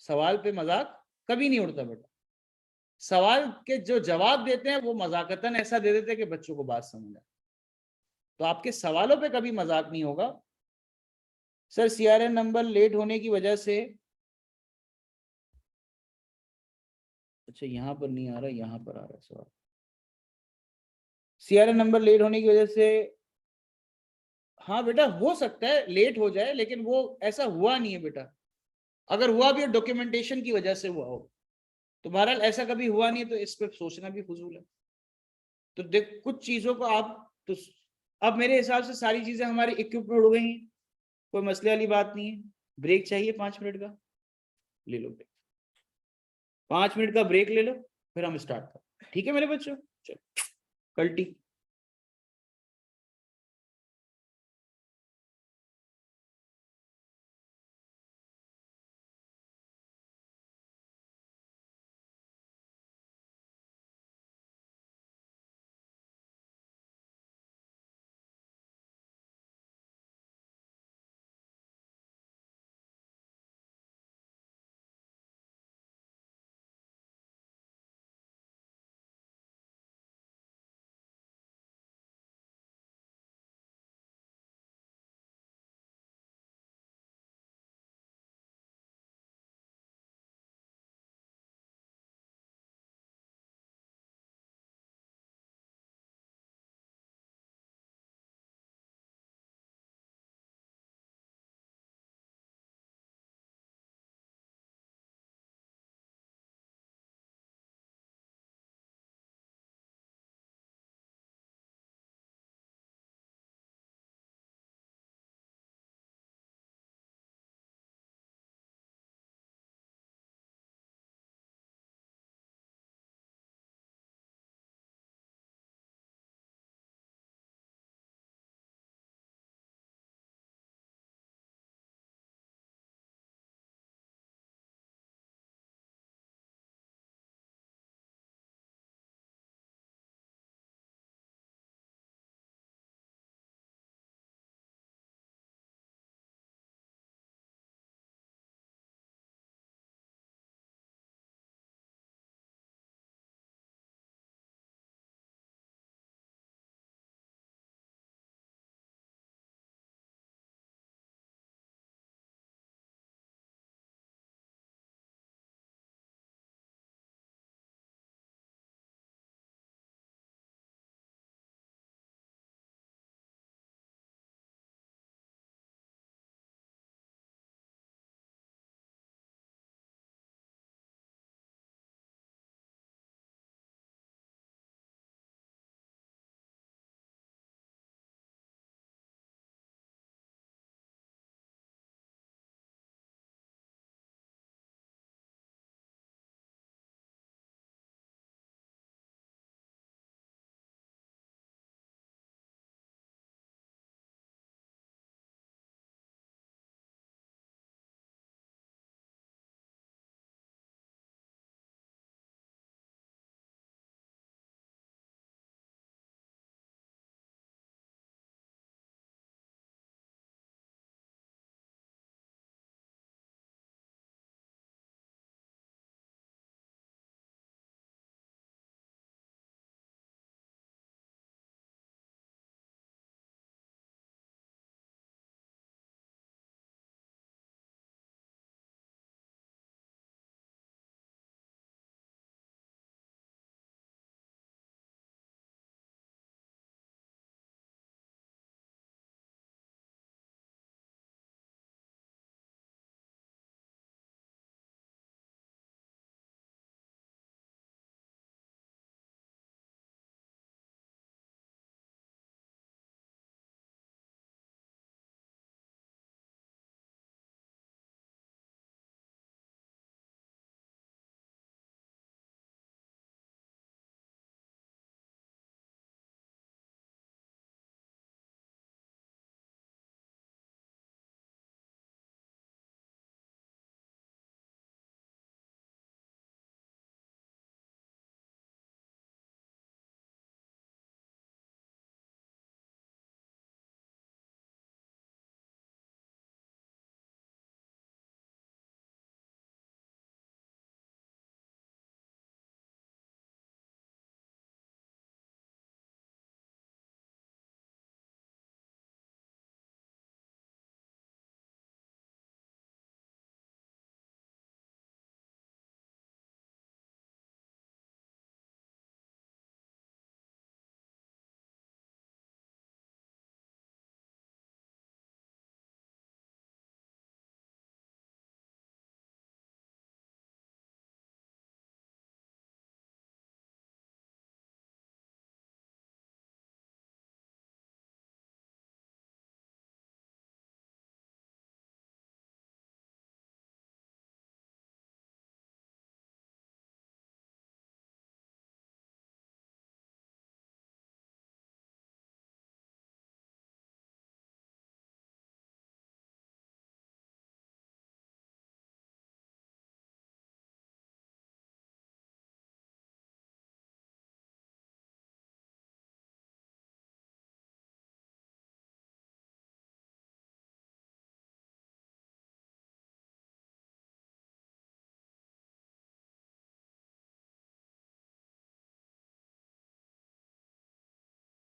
सवाल पे मजाक कभी नहीं उड़ता बेटा। सवाल के जो जवाब देते हैं वो मजाकतन ऐसा दे देते हैं कि बच्चों को बात समझ आए। तो आपके सवालों पे कभी मजाक नहीं होगा। सर सीआरएन नंबर लेट होने की वजह से, अच्छा यहां पर नहीं आ रहा, यहां पर आ रहा है सवाल। सीआरएन नंबर लेट होने की वजह से हाँ बेटा, हो सकता है लेट हो जाए, लेकिन वो ऐसा हुआ नहीं है बेटा। अगर हुआ भी डॉक्यूमेंटेशन की वजह से हुआ हो, तो बहरहाल ऐसा कभी हुआ नहीं, तो इस पे सोचना भी फजूल है। तो देख, कुछ चीजों को आप तो अब मेरे हिसाब से सारी चीजें हमारी इक्विपमेंट हो गई हैं, कोई मसले वाली बात नहीं है। ब्रेक चाहिए 5 मिनट का, ले लो ब्रेक, 5 मिनट का ब्रेक ले लो, फिर हम स्टार्ट करें। ठीक है मेरे बच्चों, चलो कल्टी।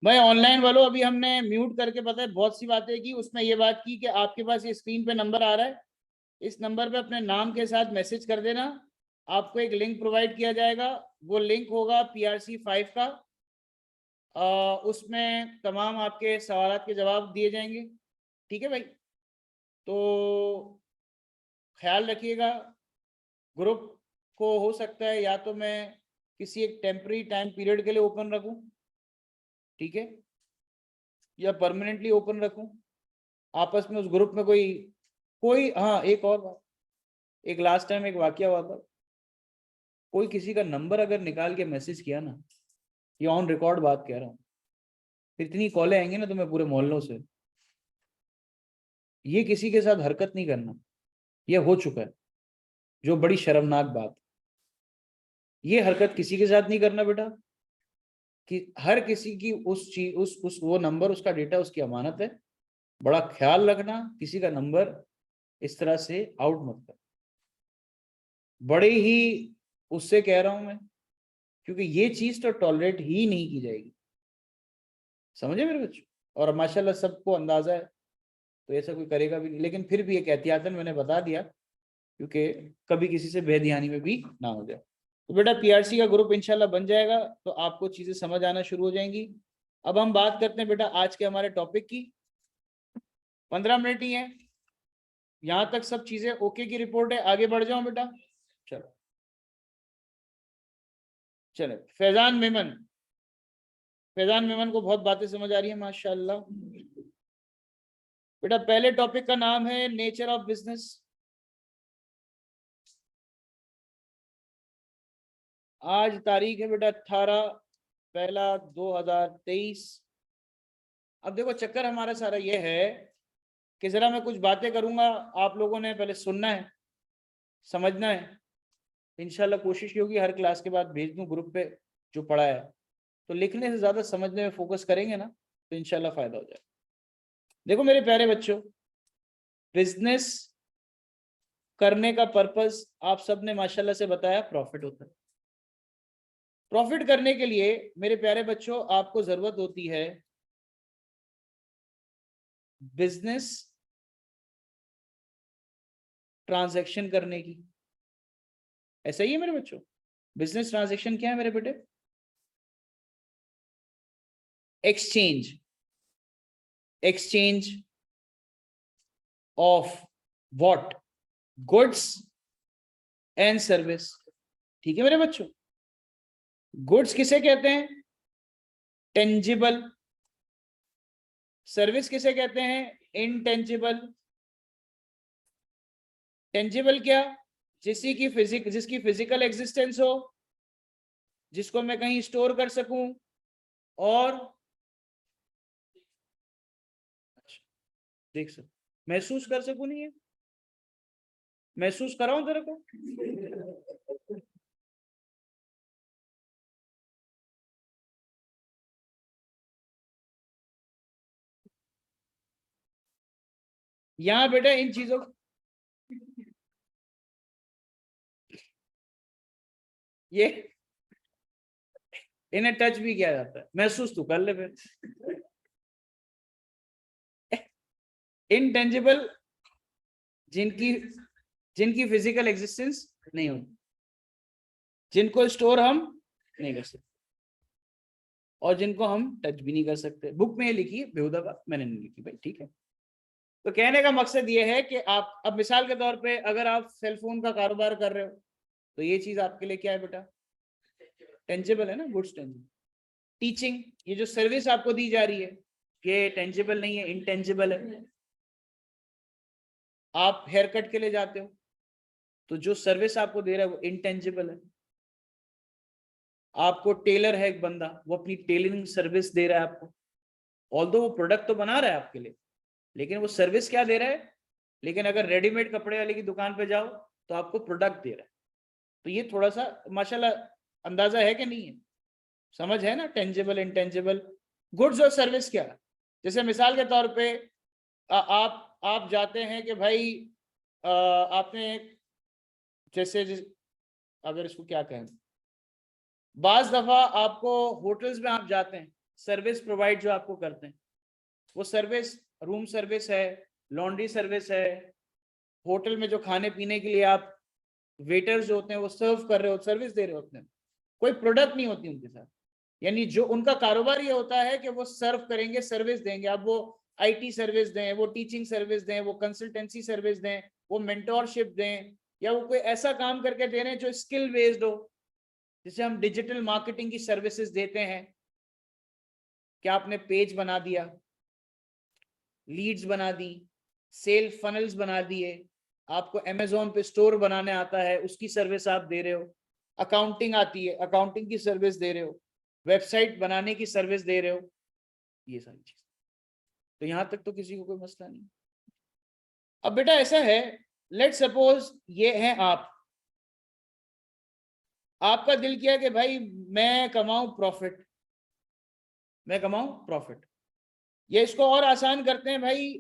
भाई ऑनलाइन वालों, अभी हमने म्यूट करके पता है बहुत सी बातें की, उसमें ये बात की कि आपके पास ये स्क्रीन पे नंबर आ रहा है, इस नंबर पे अपने नाम के साथ मैसेज कर देना, आपको एक लिंक प्रोवाइड किया जाएगा, वो लिंक होगा PRC 5 का, उसमें तमाम आपके सवालात के जवाब दिए जाएंगे। ठीक है भाई, तो ख्याल रखिएगा। ग्रुप को हो सकता है या तो मैं किसी एक टेम्पररी टाइम पीरियड के लिए ओपन रखूं, ठीक है, या परमानेंटली ओपन रखूं। आपस में उस ग्रुप में कोई हाँ, एक और बात, एक लास्ट टाइम एक वाकया हुआ था, कोई किसी का नंबर अगर निकाल के मैसेज किया ना, ये ऑन रिकॉर्ड बात कह रहा हूँ, फिर इतनी कॉलें आएंगी ना तुम्हें पूरे मोहल्लों से, ये किसी के साथ हरकत नहीं करना, ये हो चुका है, जो बड़ी शर्मनाक बात, ये हरकत किसी के साथ नहीं करना बेटा, कि हर किसी की उस चीज उस वो नंबर, उसका डेटा उसकी अमानत है, बड़ा ख्याल रखना, किसी का नंबर इस तरह से आउट मत कर, बड़े ही उससे कह रहा हूं मैं, क्योंकि ये चीज तो टॉलरेट ही नहीं की जाएगी, समझे मेरे बच्चों। और माशाल्लाह सबको अंदाजा है, तो ऐसा कोई करेगा भी नहीं, लेकिन फिर भी एक एहतियातन मैंने बता दिया, क्योंकि कभी किसी से बेध्यानी में भी ना हो जाए। तो बेटा PRC का ग्रुप इंशाल्लाह बन जाएगा, तो आपको चीजें समझ आना शुरू हो जाएंगी। अब हम बात करते हैं बेटा आज के हमारे टॉपिक की, 15 मिनट ही है, यहां तक सब चीजें ओके की रिपोर्ट है, आगे बढ़ जाओ बेटा। चलो चले, फैजान मेमन को बहुत बातें समझ आ रही है माशाल्लाह। बेटा पहले टॉपिक का नाम है नेचर ऑफ बिजनेस। आज तारीख है बेटा 18/1/2023। अब देखो चक्कर हमारा सारा ये है कि जरा मैं कुछ बातें करूंगा, आप लोगों ने पहले सुनना है, समझना है, इंशाल्लाह कोशिश ये होगी हर क्लास के बाद भेज दूं ग्रुप पे जो पढ़ा है, तो लिखने से ज्यादा समझने में फोकस करेंगे ना, तो इंशाल्लाह फायदा हो जाए। देखो मेरे प्यारे बच्चों, बिजनेस करने का पर्पस आप सबने माशाल्लाह से बताया, प्रॉफिट होता है। प्रॉफिट करने के लिए मेरे प्यारे बच्चों आपको जरूरत होती है बिजनेस ट्रांजैक्शन करने की। ऐसा ही है मेरे बच्चों, बिजनेस ट्रांजैक्शन क्या है मेरे बेटे? Exchange of what? Goods and service. ठीक है मेरे बच्चों, गुड्स किसे कहते हैं? टेंजिबल। सर्विस किसे कहते हैं? इनटेंजिबल। टेंजिबल क्या? जिसकी फिजिकल एग्जिस्टेंस हो, जिसको मैं कहीं स्टोर कर सकूं, और देख सकूं, महसूस कर सकूं। नहीं है, महसूस कराऊं तेरे को? यहां बेटा इन चीजों, ये इन्हें टच भी किया जाता है, महसूस तू कर ले फिर। इनटेंजिबल, जिनकी जिनकी फिजिकल एग्जिस्टेंस नहीं होती, जिनको स्टोर हम नहीं कर सकते, और जिनको हम टच भी नहीं कर सकते। बुक में ये लिखी है, बेहुदा बात मैंने नहीं लिखी भाई, ठीक है। तो कहने का मकसद ये है कि आप अब मिसाल के तौर पे अगर आप सेलफोन का कारोबार कर रहे हो, तो ये चीज आपके लिए क्या है बेटा? टेंजिबल है ना, गुड्स टेंजिबल। टीचिंग, ये जो सर्विस आपको दी जा रही है, ये टेंजिबल नहीं है, इनटेंजिबल है। आप हेयर कट के लिए जाते हो, तो जो सर्विस आपको दे रहा है वो इनटेंजिबल है। आपको टेलर है एक बंदा, वो अपनी टेलरिंग सर्विस दे रहा है आपको, ऑल्दो वो प्रोडक्ट तो बना रहा है आपके लिए, लेकिन वो सर्विस क्या दे रहा है? लेकिन अगर रेडीमेड कपड़े वाले की दुकान पे जाओ तो आपको प्रोडक्ट दे रहा है। तो ये थोड़ा सा माशाल्लाह अंदाजा है कि नहीं है, समझ है ना? टेंजिबल इंटेंजिबल, गुड्स और सर्विस क्या? जैसे मिसाल के तौर पे आप जाते हैं कि भाई आपने अगर इसको क्या कहें, बाज दफा आपको होटल्स में आप जाते हैं, सर्विस प्रोवाइड जो आपको करते हैं, वो सर्विस रूम सर्विस है, लॉन्ड्री सर्विस है, होटल में जो खाने पीने के लिए आप वेटर्स जो होते हैं वो सर्व कर रहे हो, सर्विस दे रहे हो अपने, कोई प्रोडक्ट नहीं होती उनके साथ। यानी जो उनका कारोबार ये होता है कि वो सर्व करेंगे, सर्विस देंगे। अब वो आईटी सर्विस दें, वो टीचिंग सर्विस दें, वो कंसल्टेंसी सर्विस दें, वो मेंटोरशिप दें, या वो कोई ऐसा काम करके दे रहे हैं जो स्किल बेस्ड हो, जिसे हम डिजिटल मार्केटिंग की सर्विसेज देते हैं। क्या आपने पेज बना दिया, लीड्स बना दी, सेल फनल्स बना दिए, आपको अमेजोन पे स्टोर बनाने आता है, उसकी सर्विस आप दे रहे हो, अकाउंटिंग आती है, अकाउंटिंग की सर्विस दे रहे हो, वेबसाइट बनाने की सर्विस दे रहे हो, ये सारी चीज। तो यहां तक तो किसी को कोई मसला नहीं। अब बेटा ऐसा है, लेट सपोज ये है आपका दिल किया कि भाई मैं कमाऊं प्रॉफिट, मैं कमाऊं प्रॉफिट। ये इसको और आसान करते हैं भाई,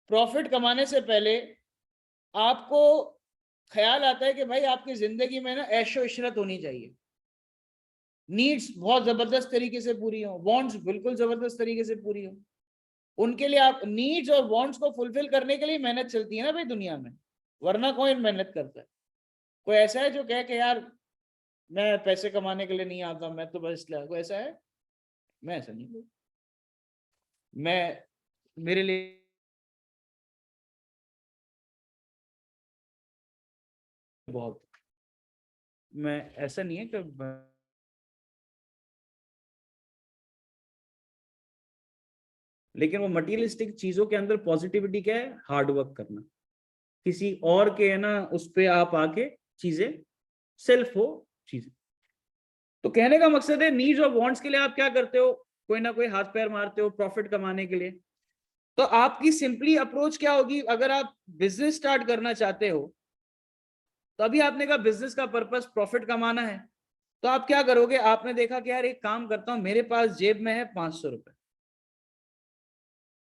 प्रॉफिट कमाने से पहले आपको ख्याल आता है कि भाई आपकी जिंदगी में ना ऐशो इशरत होनी चाहिए, नीड्स बहुत जबरदस्त तरीके से पूरी हो, वांट्स बिल्कुल जबरदस्त तरीके से पूरी हो। उनके लिए आप नीड्स और वांट्स को फुलफिल करने के लिए मेहनत चलती है ना भाई दुनिया में, वरना कौन मेहनत करता है? कोई ऐसा है जो कहे कि यार मैं पैसे कमाने के लिए नहीं आता, मैं तो बस, कोई ऐसा है? मैं ऐसा नहीं, मैं मेरे लिए बहुत, मैं ऐसा नहीं है कि लेकिन वो मटीरियलिस्टिक चीजों के अंदर पॉजिटिविटी क्या है? हार्ड वर्क करना, किसी और के है ना उस पे आप आके चीजें सेल्फ हो चीजें। तो कहने का मकसद है नीड्स और वांट्स के लिए आप क्या करते हो, कोई ना कोई हाथ पैर मारते हो प्रॉफिट कमाने के लिए। तो आपकी सिंपली अप्रोच क्या होगी, अगर आप बिजनेस स्टार्ट करना चाहते हो, तो अभी आपने कहा बिजनेस का पर्पस प्रॉफिट कमाना है, तो आप क्या करोगे? आपने देखा कि यार एक काम करता हूं, मेरे पास जेब में है 500 रुपए,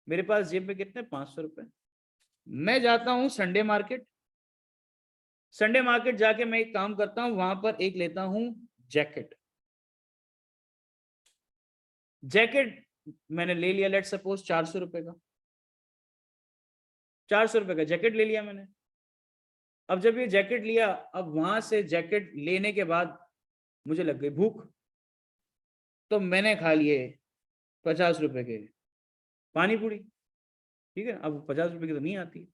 मेरे पास जेब में कितने? 500 रुपए। मैं जाता हूं संडे मार्केट, संडे मार्केट जाके मैं एक काम करता हूं, वहां पर एक लेता हूं जैकेट। जैकेट मैंने ले लिया, लेट सपोज 400 रुपए का, 400 रुपए का जैकेट ले लिया मैंने। अब जब ये जैकेट लिया, अब वहां से जैकेट लेने के बाद मुझे लग गई भूख, तो मैंने खा लिए 50 रुपए के पानी पूरी। ठीक है, अब 50 रुपए की तो नहीं आती,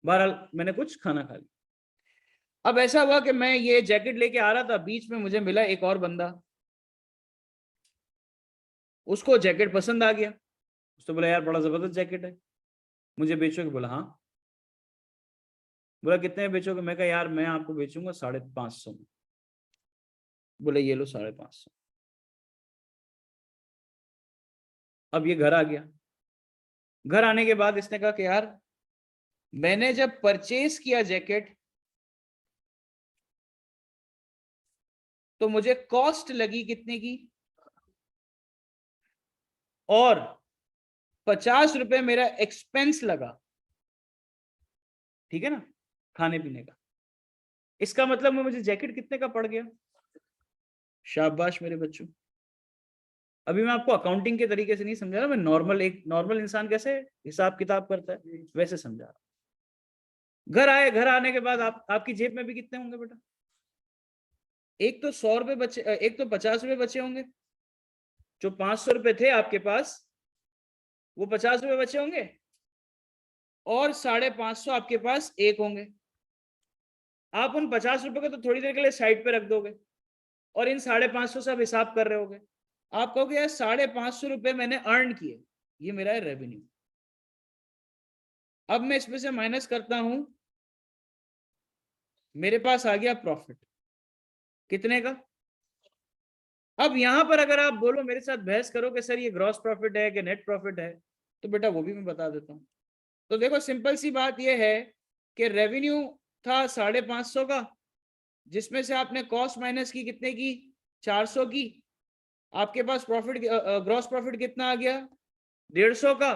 बहरहाल मैंने कुछ खाना खा लिया। अब ऐसा हुआ कि मैं ये जैकेट लेके आ रहा था, बीच में मुझे मिला एक और बंदा, उसको जैकेट पसंद आ गया, उसने बोला यार बड़ा जबरदस्त जैकेट है, मुझे बेचोगे? बोला हाँ। बोला कितने में बेचोगे? मैं कहा यार मैं आपको बेचूंगा 550 में। बोले ये लो 550। अब ये घर आ गया, घर आने के बाद इसने कहा कि यार मैंने जब परचेज किया जैकेट तो मुझे कॉस्ट लगी कितने की, और 50 रुपए मेरा एक्सपेंस लगा, ठीक है ना, खाने पीने का। इसका मतलब मुझे जैकेट कितने का पड़ गया? शाबाश मेरे बच्चों। अभी मैं आपको अकाउंटिंग के तरीके से नहीं समझा रहा, मैं नॉर्मल, एक नॉर्मल इंसान कैसे हिसाब किताब करता है वैसे समझा रहा। घर आए, घर आने के बाद आपकी जेब में भी कितने होंगे बेटा? एक तो 100 रुपए बचे, एक तो 50 रुपए बचे होंगे, जो 500 रुपए थे आपके पास वो 50 रुपए बचे होंगे, और 550 आपके पास एक होंगे। आप उन 50 रुपए को तो थोड़ी देर के लिए साइड पे रख दोगे, और इन 550 से आप हिसाब कर रहे होगे। आप कहोगे यार 550 रुपए मैंने अर्न किए, ये मेरा है रेवेन्यू। अब मैं इसमें से माइनस करता हूं, मेरे पास आ गया प्रॉफिट कितने का। अब यहां पर अगर आप बोलो मेरे साथ बहस करो कि सर ये ग्रॉस प्रॉफिट है कि नेट प्रॉफिट है, तो बेटा वो भी मैं बता देता हूं। तो देखो सिंपल सी बात यह है कि रेवेन्यू था 550 का, जिसमें से आपने कॉस्ट माइनस की कितने की? 400 की। आपके पास प्रॉफिट, ग्रॉस प्रॉफिट कितना आ गया? 150 का।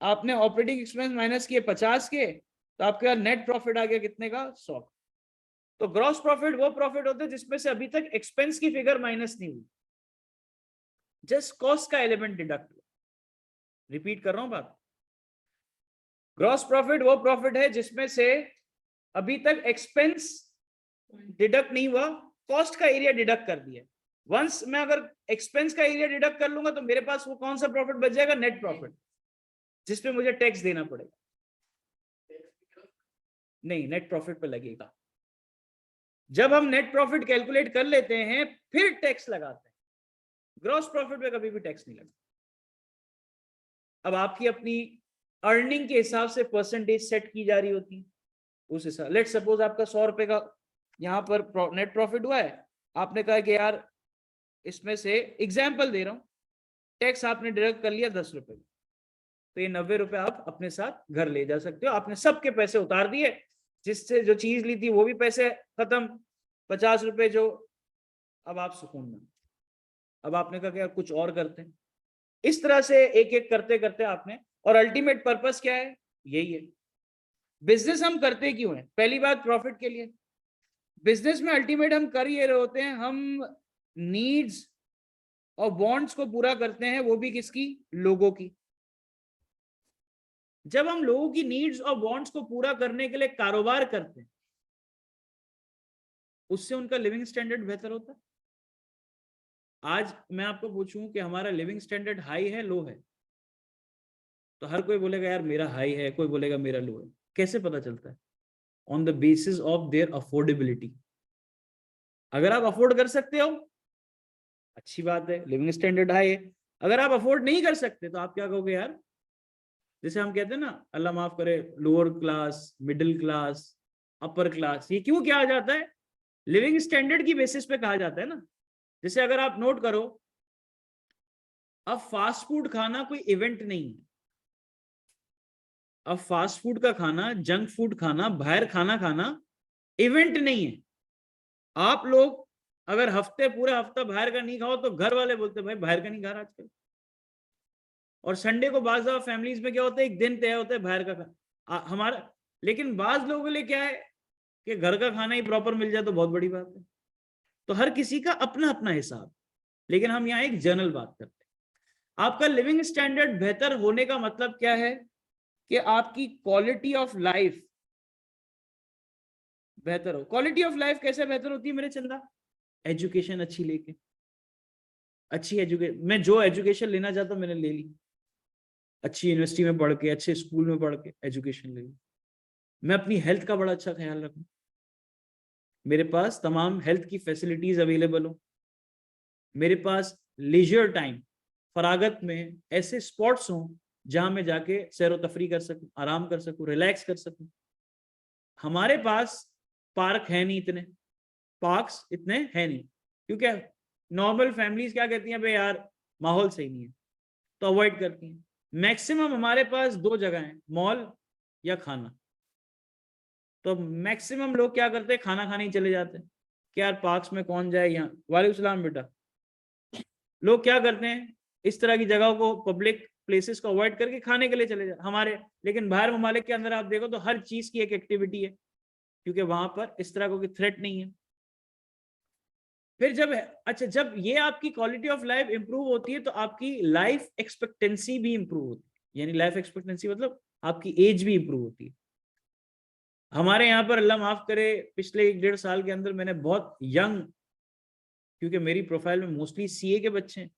आपने ऑपरेटिंग एक्सपेंस माइनस किए 50 के, तो आपके पास नेट प्रॉफिट आ गया कितने का? 100। तो ग्रॉस प्रॉफिट वो प्रॉफिट होता है जिसमें से अभी तक एक्सपेंस की फिगर माइनस नहीं हुई। जस्ट कॉस्ट का एलिमेंट डिडक्ट हुआ। रिपीट कर रहा हूं बात, ग्रॉस प्रॉफिट वो प्रॉफिट है जिसमें से अभी तक एक्सपेंस डिडक्ट नहीं हुआ, कॉस्ट का एरिया डिडक्ट कर दिया। वंस मैं अगर एक्सपेंस का एरिया डिडक्ट कर लूंगा तो मेरे पास वो कौन सा प्रॉफिट बच जाएगा, नेट प्रॉफिट, जिसपे मुझे टैक्स देना पड़ेगा। नहीं, नेट प्रॉफिट पे लगेगा। जब हम नेट प्रॉफिट कैलकुलेट कर लेते हैं फिर टैक्स लगाते हैं, ग्रॉस प्रॉफिट पे कभी भी टैक्स नहीं लगता। अब आपकी अपनी अर्निंग के हिसाब से परसेंटेज सेट की जा रही होती है, उस हिसाब, लेट सपोज आपका 100 रुपए का यहाँ पर नेट प्रॉफिट हुआ है, आपने कहा कि यार इसमें से एग्जाम्पल दे रहा हूं, टैक्स आपने डायरेक्ट कर लिया 10 रुपए, तो ये 90 रुपए आप अपने साथ घर ले जा सकते हो। आपने सबके पैसे उतार दिए, जिससे जो चीज ली थी वो भी पैसे खत्म, 50 रुपए जो, अब आप सुकून में। अब आपने कहा कि यार कुछ और करते हैं, इस तरह से एक एक करते करते आपने, और अल्टीमेट पर्पस क्या है, यही है। बिजनेस हम करते क्यों है, पहली बात प्रॉफिट के लिए। बिजनेस में अल्टीमेट हम कर ये रहे होते हैं, हम नीड्स और वांट्स को पूरा करते हैं, वो भी किसकी, लोगों की। जब हम लोगों की नीड्स और वांट्स को पूरा करने के लिए कारोबार करते हैं, उससे उनका लिविंग स्टैंडर्ड बेहतर होता है। आज मैं आपको पूछूं कि हमारा लिविंग स्टैंडर्ड हाई है लो है, तो हर कोई बोलेगा यार मेरा हाई है, कोई बोलेगा मेरा लो है। कैसे पता चलता है, on the basis of their affordability. अगर आप अफोर्ड कर सकते हो अच्छी बात है, लिविंग स्टैंडर्ड हाई है। अगर आप अफोर्ड नहीं कर सकते तो आप क्या कहोगे यार, जैसे हम कहते हैं ना, अल्लाह माफ करे, lower class, middle class, upper class, ये क्यों किया जाता है, लिविंग स्टैंडर्ड की बेसिस पे कहा जाता है ना। जैसे अगर आप नोट करो, अब फास्ट फूड खाना कोई इवेंट नहीं है। अब फास्ट फूड का खाना, जंक फूड खाना, बाहर खाना खाना इवेंट नहीं है। आप लोग अगर हफ्ते पूरा हफ्ता बाहर का नहीं खाओ तो घर वाले बोलते भाई बाहर का नहीं खा रहा आजकल। और संडे को बाज फैमिलीज में क्या होता है, एक दिन तय होता है बाहर का हमारा। लेकिन बाज लोगों के लिए क्या है कि घर का खाना ही प्रॉपर मिल जाए तो बहुत बड़ी बात है। तो हर किसी का अपना अपना हिसाब, लेकिन हम यहाँ एक जनरल बात करते हैं। आपका लिविंग स्टैंडर्ड बेहतर होने का मतलब क्या है कि आपकी क्वालिटी ऑफ लाइफ बेहतर हो। क्वालिटी ऑफ लाइफ कैसे बेहतर होती है मेरे चंदा, एजुकेशन अच्छी लेके, अच्छी एजुकेशन, मैं जो एजुकेशन लेना चाहता हूं मैंने ले ली, अच्छी यूनिवर्सिटी में पढ़ के, अच्छे स्कूल में पढ़ के एजुकेशन ले ली। मैं अपनी हेल्थ का बड़ा अच्छा ख्याल रखूं, मेरे पास तमाम हेल्थ की फैसिलिटीज अवेलेबल हो, मेरे पास लीजर टाइम, फरागत में ऐसे स्पॉट्स हों जहां मैं जाके सैर तफरी कर सकूं, आराम कर सकूं, रिलैक्स कर सकूं। हमारे पास पार्क है नहीं, इतने पार्क्स इतने है नहीं, क्योंकि नॉर्मल फैमिलीज क्या कहती हैं, भाई यार माहौल सही नहीं है, तो अवॉइड करती हैं। मैक्सिमम हमारे पास दो जगह हैं, मॉल या खाना। तो मैक्सिमम लोग क्या करते हैं, खाना खाने ही चले जाते हैं कि यार पार्क्स में कौन जाए यहाँ। वालेकुम सलाम बेटा। लोग क्या करते हैं, इस तरह की जगहों को, पब्लिक प्लेसेस को अवॉइड करके खाने के लिए चले जाते हमारे। लेकिन बाहर ममालिक के अंदर आप देखो तो हर चीज की एक एक्टिविटी है, क्योंकि वहां पर इस तरह को थ्रेट नहीं है। फिर जब अच्छा, जब ये आपकी क्वालिटी ऑफ लाइफ इंप्रूव होती है तो आपकी लाइफ एक्सपेक्टेंसी भी इंप्रूव होती है। यानी लाइफ एक्सपेक्टेंसी मतलब आपकी एज भी इंप्रूव होती है। हमारे यहाँ पर अल्लाह माफ करे, पिछले 1-1.5 साल के अंदर मैंने बहुत यंग, क्योंकि मेरी प्रोफाइल में मोस्टली सीए के बच्चे हैं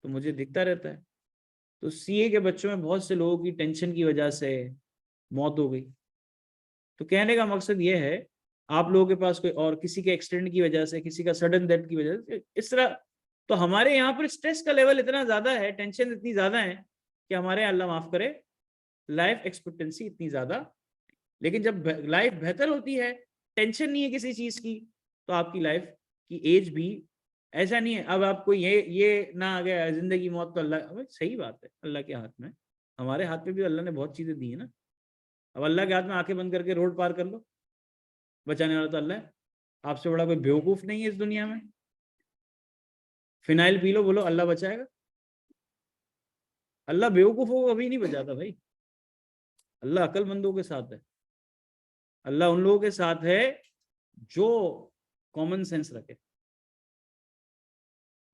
तो मुझे दिखता रहता है, तो सीए के बच्चों में बहुत से लोगों की टेंशन की वजह से मौत हो गई। तो कहने का मकसद ये है, आप लोगों के पास कोई और, किसी के एक्सीडेंट की वजह से, किसी का सडन डेथ की वजह से, इस तरह। तो हमारे यहाँ पर स्ट्रेस का लेवल इतना ज्यादा है, टेंशन इतनी ज्यादा है कि हमारे यहाँ अल्लाह माफ करे लाइफ एक्सपेक्टेंसी इतनी ज्यादा। लेकिन जब लाइफ बेहतर होती है, टेंशन नहीं है किसी चीज की, तो आपकी लाइफ की एज भी ऐसा नहीं है। अब आपको ये ना आ गया जिंदगी मौत तो अल्लाह, सही बात है, अल्लाह के हाथ में। हमारे हाथ में भी अल्लाह ने बहुत चीजें दी है ना। अब अल्लाह के हाथ में आंखें बंद करके रोड पार कर लो, बचाने वाला तो अल्लाह है। आपसे बड़ा कोई बेवकूफ नहीं है इस दुनिया में। फिनाइल पी लो, बोलो अल्लाह बचाएगा। अल्लाह बेवकूफों को कभी नहीं बचाता भाई, अल्लाह अक्लमंदों के साथ है। अल्लाह उन लोगों के साथ है जो कॉमन सेंस रखे।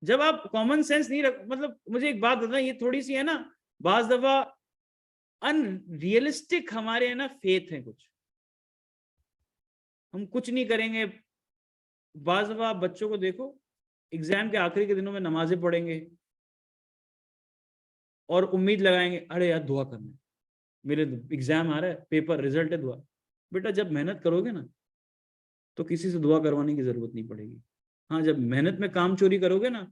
जब आप कॉमन सेंस नहीं रख, मतलब मुझे एक बात बताना, ये थोड़ी सी है ना बाज दफा अनरियलिस्टिक हमारे है ना फेथ है, कुछ हम कुछ नहीं करेंगे। बाज दफा आप बच्चों को देखो, एग्जाम के आखिरी के दिनों में नमाजें पढ़ेंगे और उम्मीद लगाएंगे अरे यार दुआ करना, मेरे एग्जाम आ रहा है, पेपर रिजल्ट है, दुआ। बेटा जब मेहनत करोगे ना तो किसी से दुआ करवाने की जरूरत नहीं पड़ेगी। हाँ, जब मेहनत में काम चोरी करोगे ना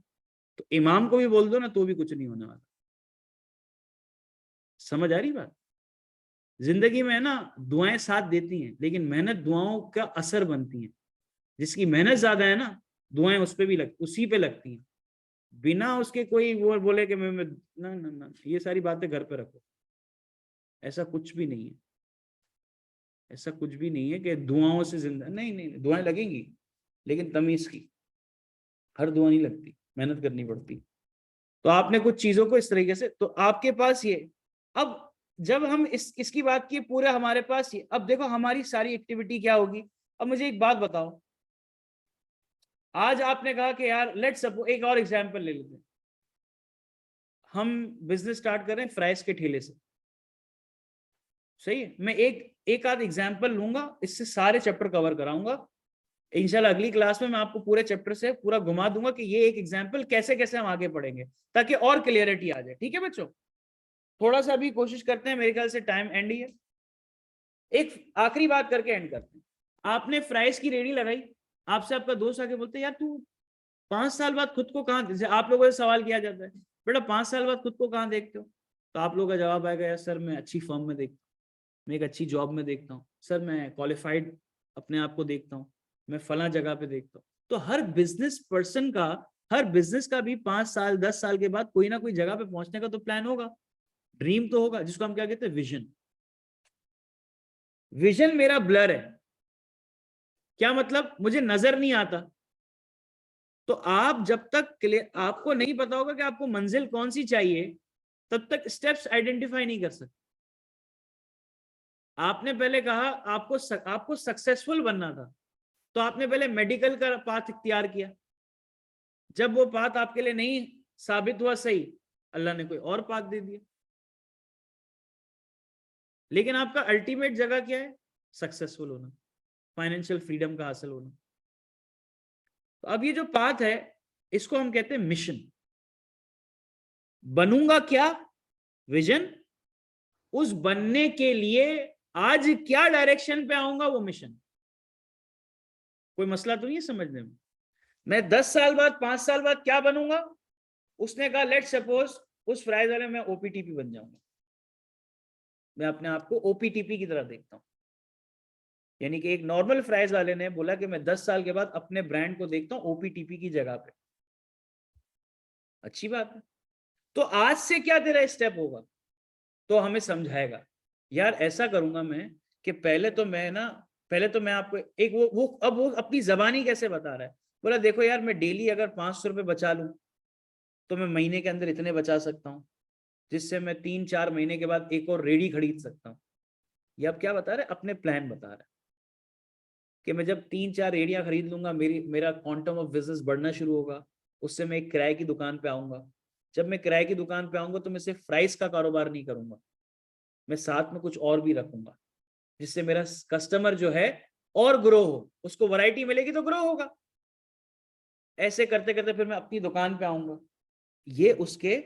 तो इमाम को भी बोल दो ना तो भी कुछ नहीं होने वाला। समझ आ रही बात? जिंदगी में है ना दुआएं साथ देती हैं, लेकिन मेहनत दुआओं का असर बनती है। जिसकी मेहनत ज्यादा है ना, दुआएं उस पे भी उसी पे लगती हैं, बिना उसके कोई वो बोले कि मैं ना ना ना, ये सारी बातें घर पे रखो। ऐसा कुछ भी नहीं है, ऐसा कुछ भी नहीं है कि दुआओं से जिंदा, नहीं नहीं, दुआएं लगेंगी लेकिन तमीज की। हर दुआ नहीं लगती, मेहनत करनी पड़ती। तो आपने कुछ चीजों को इस तरीके से, तो आपके पास ये, अब जब हम इसकी बात की पूरा हमारे पास ये, अब देखो हमारी सारी एक्टिविटी क्या होगी। अब मुझे एक बात बताओ, आज आपने कहा कि यार लेट्स सपोज, एक और एग्जांपल ले लेते हैं, हम बिजनेस स्टार्ट कर रहे हैं फ्राइज के ठेले से। सही है, मैं एक आध एग्जांपल लूंगा, इससे सारे चैप्टर कवर कराऊंगा। इंशाल्लाह अगली क्लास में मैं आपको पूरे चैप्टर से पूरा घुमा दूंगा कि ये एक एग्जांपल कैसे कैसे हम आगे पढ़ेंगे, ताकि और क्लियरिटी आ जाए। ठीक है बच्चों, थोड़ा सा अभी कोशिश करते हैं, मेरे ख्याल से टाइम एंड ही है। एक आखिरी बात करके एंड करते हैं। आपने फ्राइज की रेडी लगाई, आपसे आपका दोस्त आके बोलते यार तू 5 साल बाद खुद को कहाँ, जैसे आप लोगों से सवाल किया जाता है बेटा 5 साल बाद खुद को कहाँ देखते हो, तो आप लोगों का जवाब आएगा यार सर मैं अच्छी फर्म में देखता हूँ, मैं एक अच्छी जॉब में देखता हूँ सर, मैं क्वालिफाइड अपने आप को देखता हूँ, मैं फला जगह पे देखता हूँ। तो हर बिजनेस पर्सन का, हर बिजनेस का भी 5 साल 10 साल के बाद कोई ना कोई जगह पे पहुंचने का तो प्लान होगा, ड्रीम तो होगा, जिसको हम क्या कहते हैं विजन। विजन मेरा ब्लर है, क्या मतलब मुझे नजर नहीं आता। तो आप जब तक आपको नहीं पता होगा कि आपको मंजिल कौन सी चाहिए, तब तक स्टेप्स आइडेंटिफाई नहीं कर सकते। आपने पहले कहा आपको सक्सेसफुल बनना था, तो आपने पहले मेडिकल का पाथ इख्तियार किया। जब वो पाथ आपके लिए नहीं साबित हुआ सही, अल्लाह ने कोई और पाथ दे दिया। लेकिन आपका अल्टीमेट जगह क्या है? सक्सेसफुल होना, फाइनेंशियल फ्रीडम का हासिल होना। तो अब ये जो पाथ है इसको हम कहते हैं मिशन। बनूंगा क्या? विजन। उस बनने के लिए आज क्या डायरेक्शन पे आऊंगा, वो मिशन। कोई मसला तो नहीं है समझने में? मैं 10 साल बाद 5 साल बाद क्या बनूंगा? उसने कहा लेट सपोज उस फ्राइज वाले में ओपीटीपी बन जाऊंगा। मैं अपने आप को ओपीटीपी की तरह देखता हूं, यानी कि एक नॉर्मल फ्राइज वाले ने बोला कि मैं 10 साल के बाद अपने ब्रांड को देखता हूं ओपीटीपी की जगह पे। अच्छी बात है। तो आज से क्या तेरा स्टेप होगा? तो हमें समझाएगा यार ऐसा करूंगा मैं कि पहले तो मैं आपको एक अब वो अपनी जबानी कैसे बता रहा है। बोला देखो यार मैं डेली अगर 500 रुपये बचा लूं तो मैं महीने के अंदर इतने बचा सकता हूं, जिससे मैं 3-4 महीने के बाद एक और रेडी खरीद सकता हूं। ये अब क्या बता रहे? अपने प्लान बता रहा है कि मैं जब 3-4 रेडियां खरीद लूंगा मेरा क्वांटम ऑफ बिजनेस बढ़ना शुरू होगा। उससे मैं एक किराए की दुकान पे आऊंगा। जब मैं किराए की दुकान पे आऊंगा तो मैं सिर्फ प्राइस का कारोबार नहीं करूंगा, मैं साथ में कुछ और भी रखूंगा, जिससे मेरा कस्टमर जो है और ग्रो हो, उसको वैरायटी मिलेगी तो ग्रो होगा। ऐसे करते करते फिर मैं अपनी दुकान पे आऊंगा। ये उसके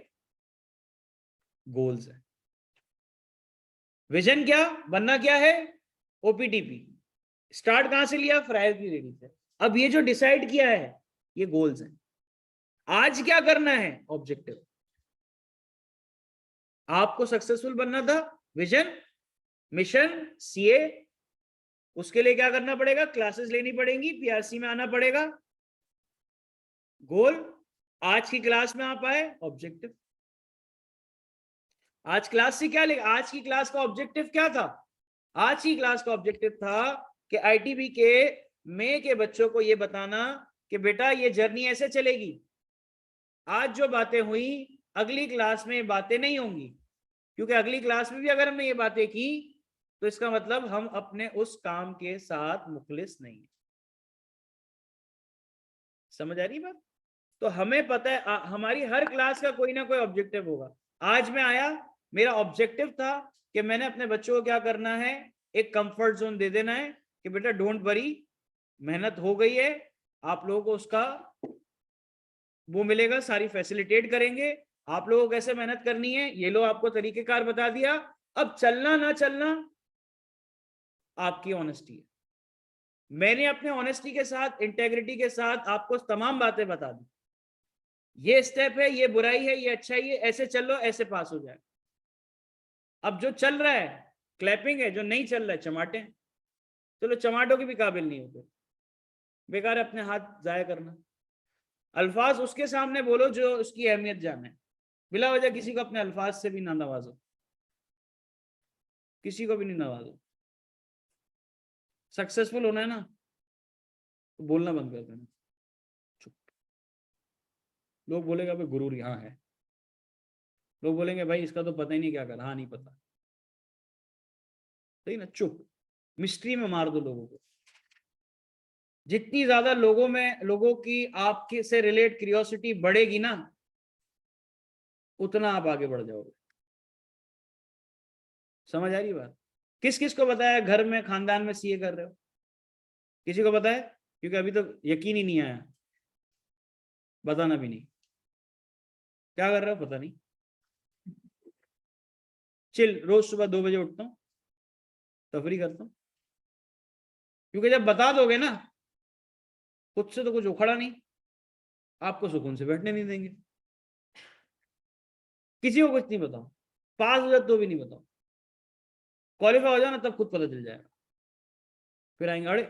गोल्स है। विजन क्या, बनना क्या है? ओपीटीपी। स्टार्ट कहां से लिया? फ्राइज की रेडी से। अब ये जो डिसाइड किया है ये गोल्स हैं। आज क्या करना है? ऑब्जेक्टिव। आपको सक्सेसफुल बनना था, विजन, मिशन, सीए। उसके लिए क्या करना पड़ेगा? क्लासेस लेनी पड़ेंगी, पीआरसी में आना पड़ेगा। गोल, आज की क्लास में आप आए, ऑब्जेक्टिव। आज क्लास से क्या लेगा? आज की क्लास का ऑब्जेक्टिव क्या था? आज की क्लास का ऑब्जेक्टिव था कि आईटीबी के मई के बच्चों को यह बताना कि बेटा ये जर्नी ऐसे चलेगी। आज जो बातें हुई अगली क्लास में बातें नहीं होंगी, क्योंकि अगली क्लास में भी अगर हमने ये बातें की तो इसका मतलब हम अपने उस काम के साथ मुखलिस नहीं। समझ आ रही बात? तो हमें पता है हमारी हर क्लास का कोई ना कोई ऑब्जेक्टिव होगा। आज मैं आया, मेरा ऑब्जेक्टिव था कि मैंने अपने बच्चों को क्या करना है, एक कंफर्ट जोन दे देना है कि बेटा डोंट वरी, मेहनत हो गई है, आप लोगों को उसका वो मिलेगा, सारी फैसिलिटेट करेंगे, आप लोगों को कैसे मेहनत करनी है ये लो आपको तरीकेकार बता दिया। अब चलना ना चलना आपकी ऑनेस्टी है। मैंने अपने ऑनेस्टी के साथ, इंटेग्रिटी के साथ आपको तमाम बातें बता दी, ये स्टेप है, ये बुराई है, ये अच्छाई है, ऐसे चल लो, ऐसे पास हो जाए। अब जो चल रहा है क्लैपिंग है, जो नहीं चल रहा है चमाटे। चलो चमाटों के भी काबिल नहीं होते, बेकार अपने हाथ जाया करना। अल्फाज उसके सामने बोलो जो उसकी अहमियत जाने, बिला वजह किसी को अपने अल्फाज से भी ना नवाजो, किसी को भी नहीं नवाजो। सक्सेसफुल होना है ना तो बोलना बंद कर देना, चुप। लोग बोलेगा भाई गुरूर यहाँ है, लोग बोलेंगे भाई इसका तो पता ही नहीं क्या कर, हाँ नहीं पता, सही ना, चुप। मिस्ट्री में मार दो लोगों को। जितनी ज्यादा लोगों में, लोगों की आपके से रिलेट क्यूरियोसिटी बढ़ेगी ना, उतना आप आगे बढ़ जाओगे। समझ आ रही बात? किस किस को बताया घर में, खानदान में सीए कर रहे हो? किसी को पता है? क्योंकि अभी तो यकीन ही नहीं आया, बताना भी नहीं क्या कर रहे हो, पता नहीं। चिल, रोज सुबह 2 बजे उठता हूँ, तफरी करता हूँ, क्योंकि जब बता दोगे ना, खुद से तो कुछ उखड़ा नहीं, आपको सुकून से बैठने नहीं देंगे। किसी को कुछ नहीं बताओ, पास हो जाए तो भी नहीं बताओ, क्वालिफाई हो जाए ना तब खुद पता चल जाएगा, फिर आएंगे अरे।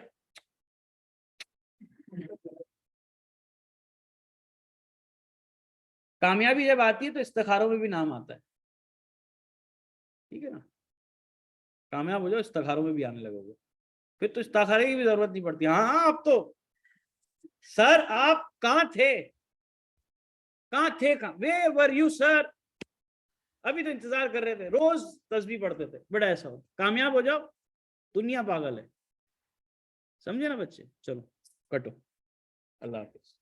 कामयाबी जब आती है तो इस्तिखारों में भी नाम आता है, ठीक है ना? कामयाब हो जाओ, इस्तिखारों में भी आने लगोगे, फिर तो इस्तिखारे की भी जरूरत नहीं पड़ती। हाँ हाँ, अब तो सर आप कहाँ थे, कहाँ थे, कहाँ वे वर यू सर, अभी तो इंतजार कर रहे थे, रोज तस्बीह पढ़ते थे। बड़ा ऐसा हो, कामयाब हो जाओ, दुनिया पागल है। समझे ना बच्चे? चलो कटो, अल्लाह हाफिज।